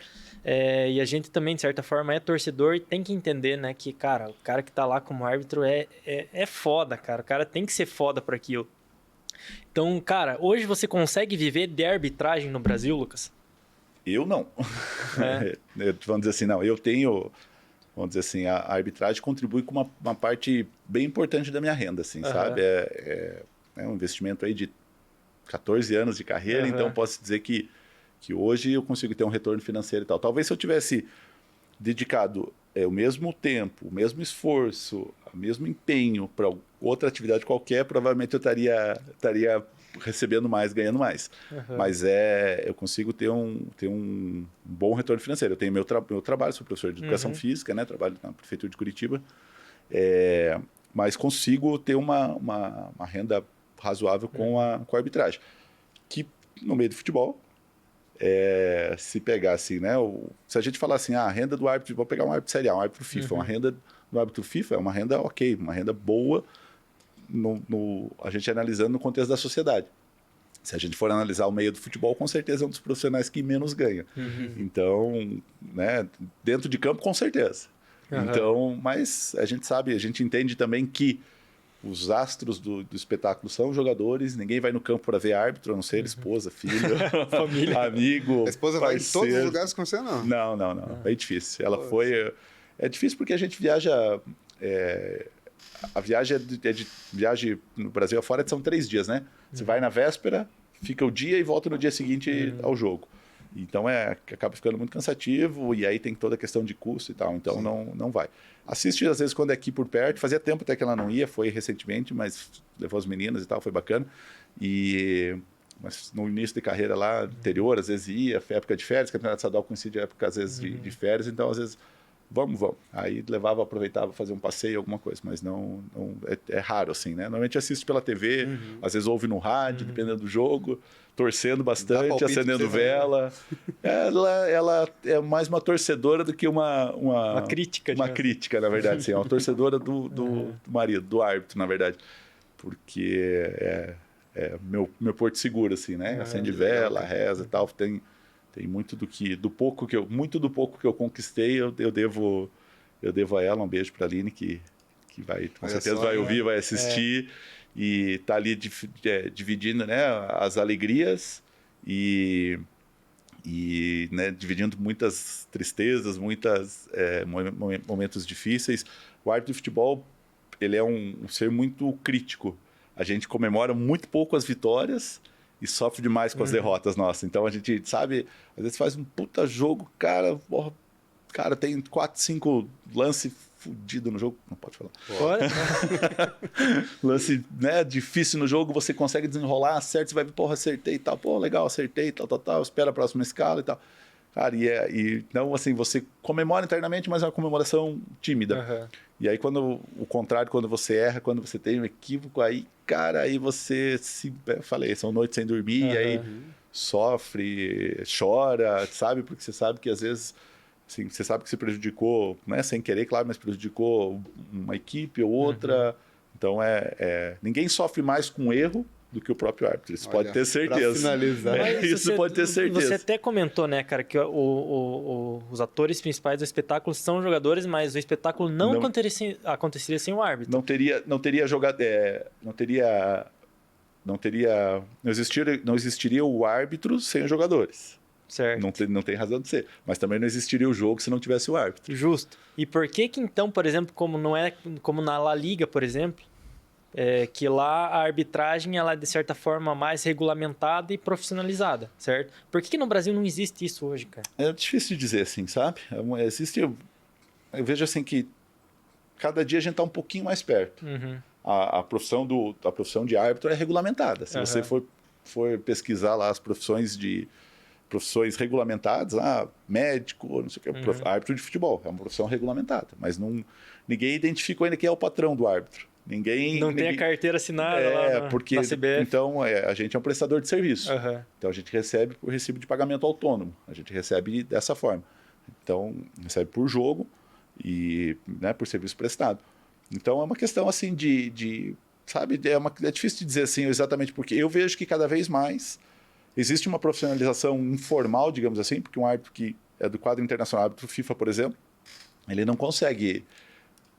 B: e a gente também, de certa forma, é torcedor e tem que entender, né, que, cara, o cara que tá lá como árbitro é foda, cara, o cara tem que ser foda por aquilo. Então, cara, hoje você consegue viver de arbitragem no Brasil, Lucas?
C: Eu não. Vamos dizer assim, não, eu tenho... Vamos dizer assim, a arbitragem contribui com uma parte bem importante da minha renda, assim, sabe? É um investimento aí de 14 anos de carreira, então posso dizer que hoje eu consigo ter um retorno financeiro e tal. Talvez se eu tivesse dedicado o mesmo tempo, o mesmo esforço, o mesmo empenho para outra atividade qualquer, provavelmente eu estaria recebendo mais, ganhando mais. Mas eu consigo ter um bom retorno financeiro. Eu tenho meu trabalho, sou professor de educação física, né? Trabalho na prefeitura de Curitiba, mas consigo ter uma renda razoável com a arbitragem, que no meio do futebol se pegar assim, né? Se a gente falar assim, a renda do árbitro, vou pegar um árbitro Série A, um árbitro FIFA, uma renda do árbitro FIFA é uma renda ok, uma renda boa, a gente analisando no contexto da sociedade. Se a gente for analisar o meio do futebol, com certeza é um dos profissionais que menos ganha. Então, né, dentro de campo, com certeza. Então, mas a gente sabe, a gente entende também que os astros do espetáculo são jogadores, ninguém vai no campo para ver árbitro, a não ser esposa, filho,
B: Família.
C: amigo,
A: A esposa vai em todos os lugares com você, não?
C: Não. É difícil. Ela foi... É difícil porque a gente viaja... A viagem viagem no Brasil afora são 3 dias, né? Você vai na véspera, fica o dia e volta no dia seguinte ao jogo. Então acaba ficando muito cansativo e aí tem toda a questão de custo e tal. Então não vai. Assiste às vezes quando é aqui por perto. Fazia tempo até que ela não ia, foi recentemente, mas levou as meninas e tal, foi bacana. Mas no início de carreira lá, anterior, às vezes ia, época de férias, campeonato estadual coincide época às vezes de férias, então às vezes vamos. Aí levava, aproveitava fazer um passeio, alguma coisa, mas não é raro assim, né? Normalmente assiste pela TV, às vezes ouve no rádio, dependendo do jogo, torcendo bastante, acendendo vela. Ela é mais uma torcedora do que uma
B: crítica.
C: Uma crítica, na verdade, sim. É uma torcedora do marido, do árbitro, na verdade. Porque meu porto seguro, assim, né? Acende vela, reza e tal. Tem muito do pouco que eu conquistei, eu devo a ela. Um beijo para a Aline, que vai, com certeza vai ouvir, vai assistir. E tá ali dividindo, né, as alegrias e né, dividindo muitas tristezas, momentos difíceis. O árbitro de futebol, ele é um ser muito crítico. A gente comemora muito pouco as vitórias e sofre demais com as derrotas nossas. Então a gente, sabe, às vezes faz um puta jogo, cara, tem 4, 5 lances fudido no jogo, não pode falar. Lance, né, difícil no jogo, você consegue desenrolar, acerta, você vai ver, acertei e tal, legal, acertei, tal, espera a próxima escala e tal. Cara, então, assim, você comemora internamente, mas é uma comemoração tímida. E aí, quando você erra, quando você tem um equívoco, aí, cara, aí você são noites sem dormir, e aí sofre, chora, sabe? Porque você sabe que às vezes, assim, você sabe que se prejudicou, né? Sem querer, claro, mas prejudicou uma equipe ou outra. Então, ninguém sofre mais com erro do que o próprio árbitro. Isso pode ter certeza.
A: Pra finalizar.
C: Isso pode ter certeza.
B: Você até comentou, né, cara, que os atores principais do espetáculo são jogadores, mas o espetáculo não aconteceria sem o árbitro.
C: Não existiria o árbitro sem os jogadores.
B: Certo.
C: Não tem razão de ser. Mas também não existiria o jogo se não tivesse o árbitro.
B: Justo. E por que então, por exemplo, como na La Liga, por exemplo, que lá a arbitragem ela é de certa forma mais regulamentada e profissionalizada, certo? Por que no Brasil não existe isso hoje, cara?
C: É difícil de dizer assim, sabe? Eu vejo assim que cada dia a gente está um pouquinho mais perto. A profissão de árbitro é regulamentada. Se você for pesquisar lá as profissões regulamentadas, médico, não sei o que, árbitro de futebol, é uma profissão regulamentada, mas ninguém identificou ainda quem é o patrão do árbitro. Ninguém
B: tem a carteira assinada lá na CBF.
C: Então, a gente é um prestador de serviço. Então, a gente recebe por recibo de pagamento autônomo. A gente recebe dessa forma. Então, recebe por jogo e, né, por serviço prestado. Então, é uma questão assim sabe, é difícil de dizer assim exatamente porque eu vejo que cada vez mais existe uma profissionalização informal, digamos assim, porque um árbitro que é do quadro internacional, árbitro FIFA, por exemplo, ele não consegue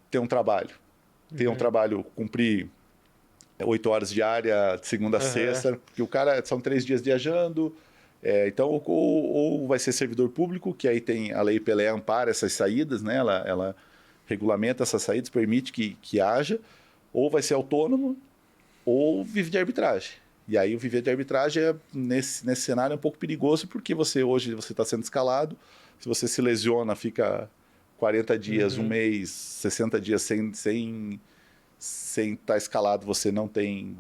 C: ter um trabalho. Ter um trabalho, cumprir 8 horas diária, de segunda a sexta, porque o cara são 3 dias viajando, então ou vai ser servidor público, que aí tem a Lei Pelé ampara essas saídas, né? Ela regulamenta essas saídas, permite que haja, ou vai ser autônomo, ou vive de arbitragem. E aí o viver de arbitragem nesse cenário é um pouco perigoso, porque hoje você está sendo escalado, se você se lesiona, fica 40 dias, um mês, 60 dias sem estar escalado, você não tem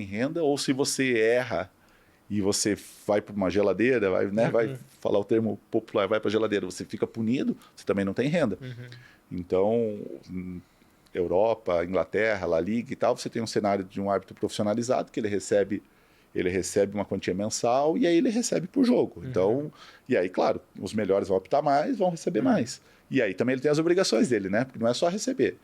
C: renda, ou se você erra e você vai para uma geladeira, vai falar o termo popular, vai para a geladeira, você fica punido, você também não tem renda. Então, Europa, Inglaterra, La Liga e tal, você tem um cenário de um árbitro profissionalizado, que ele recebe ele recebe uma quantia mensal e aí ele recebe por jogo. Então, e aí, claro, os melhores vão optar mais, vão receber mais. E aí também ele tem as obrigações dele, né? Porque não é só receber.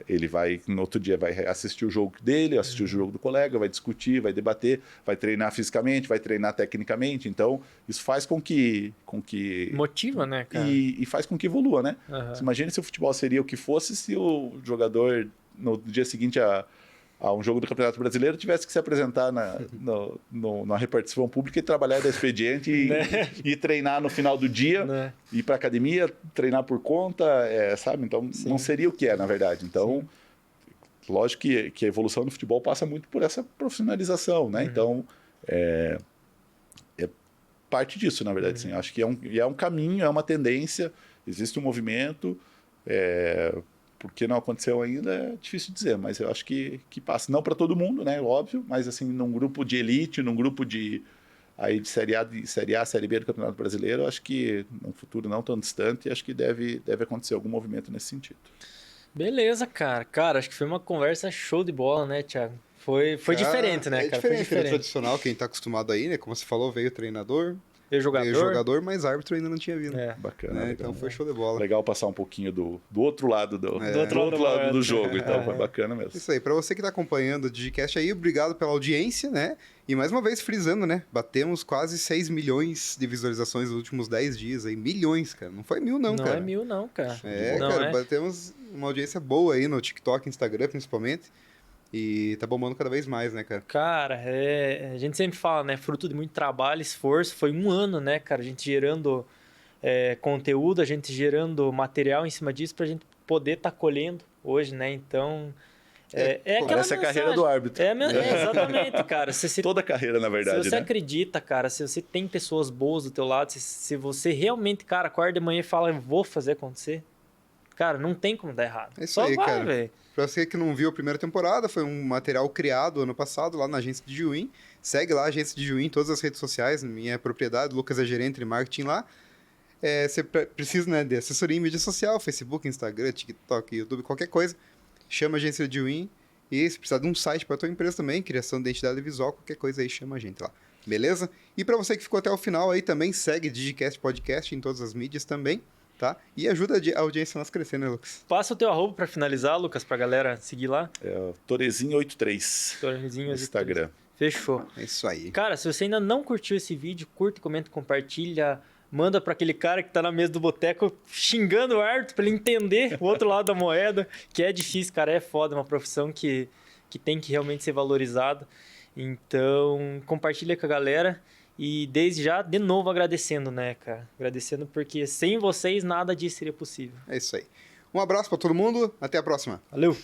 C: Ele vai, no outro dia, vai assistir o jogo dele, assistir o jogo do colega, vai discutir, vai debater, vai treinar fisicamente, vai treinar tecnicamente. Então, isso faz com que
B: Motiva, né, cara?
C: e faz com que evolua, né?
B: Aham.
C: Você imagina se o futebol seria o que fosse se o jogador, no dia seguinte a um jogo do Campeonato Brasileiro, tivesse que se apresentar na repartição pública e trabalhar da expediente e treinar no final do dia,
B: Né?
C: ir para academia, treinar por conta, sabe? Então, não seria o que é, na verdade. Então, lógico que a evolução do futebol passa muito por essa profissionalização, né? Então, é parte disso, na verdade. Assim. Acho que é um caminho, é uma tendência, existe um movimento. Por que não aconteceu ainda é difícil dizer, mas eu acho que passa. Não para todo mundo, né? Óbvio, mas assim, num grupo de elite, num grupo de Série A, Série B do Campeonato Brasileiro, eu acho que num futuro não tão distante, acho que deve acontecer algum movimento nesse sentido.
B: Beleza, cara. Cara, acho que foi uma conversa show de bola, né, Thiago? Foi diferente, né,
A: É
B: cara? Foi
A: diferente do
B: diferente.
A: tradicional, quem tá acostumado aí, né? Como você falou, veio o treinador,
B: Veio jogador.
A: veio o jogador, mas árbitro ainda não tinha vindo.
B: É.
C: Bacana.
A: Né?
C: legal.
A: Então foi show de bola.
C: Legal passar um pouquinho do outro lado do
B: outro lado
C: do
B: do
C: jogo, então
B: É.
C: foi bacana mesmo.
A: Isso aí, pra você que tá acompanhando o Digicast aí, obrigado pela audiência, né? E mais uma vez frisando, né? Batemos quase 6 milhões de visualizações nos últimos 10 dias aí. Milhões, cara. Não foi 1.000 não,
B: Não
A: cara.
B: é 1.000 não, cara.
A: É,
B: Não
A: cara,
B: é.
A: batemos uma audiência boa aí no TikTok, Instagram, principalmente. E tá bombando cada vez mais, né, cara?
B: Cara, a gente sempre fala, né? Fruto de muito trabalho, esforço. Foi um ano, né, cara? A gente gerando conteúdo, a gente gerando material em cima disso pra gente poder estar colhendo hoje, né? Então, aquela
C: Essa é a carreira
B: mensagem.
C: do árbitro.
B: Exatamente, cara. Se
C: Toda a carreira, na verdade,
B: se você
C: né?
B: acredita, cara, se você tem pessoas boas do teu lado, se você realmente, cara, acorda de manhã e fala, eu vou fazer acontecer, cara, não tem como dar errado.
A: É isso
B: Só
A: aí,
B: vai,
A: cara.
B: velho.
A: Pra você que não viu a primeira temporada, foi um material criado ano passado lá na agência de Juín. Segue lá a agência de Juín em todas as redes sociais, minha propriedade, Lucas é gerente de marketing lá. Você precisa, né, de assessoria em mídia social, Facebook, Instagram, TikTok, YouTube, qualquer coisa. Chama a agência de Juín. E se precisar de um site para tua empresa também, criação de identidade visual, qualquer coisa aí, chama a gente lá. Beleza? E para você que ficou até o final aí também, segue Digicast Podcast em todas as mídias também, tá? E ajuda a audiência a nós crescer, né, Lucas?
B: Passa o teu arroba pra finalizar, Lucas, pra galera seguir lá.
C: Torezinho83
B: Tornezinho
C: no Instagram.
B: Fechou.
A: É isso aí.
B: Cara, se você ainda não curtiu esse vídeo, curte, comenta, compartilha, manda pra aquele cara que tá na mesa do boteco xingando o árbitro pra ele entender o outro lado da moeda, que é difícil, cara, é foda, é uma profissão que tem que realmente ser valorizada. Então, compartilha com a galera e desde já, de novo, agradecendo, né, cara? Agradecendo porque sem vocês nada disso seria possível.
A: É isso aí. Um abraço para todo mundo, até a próxima.
B: Valeu!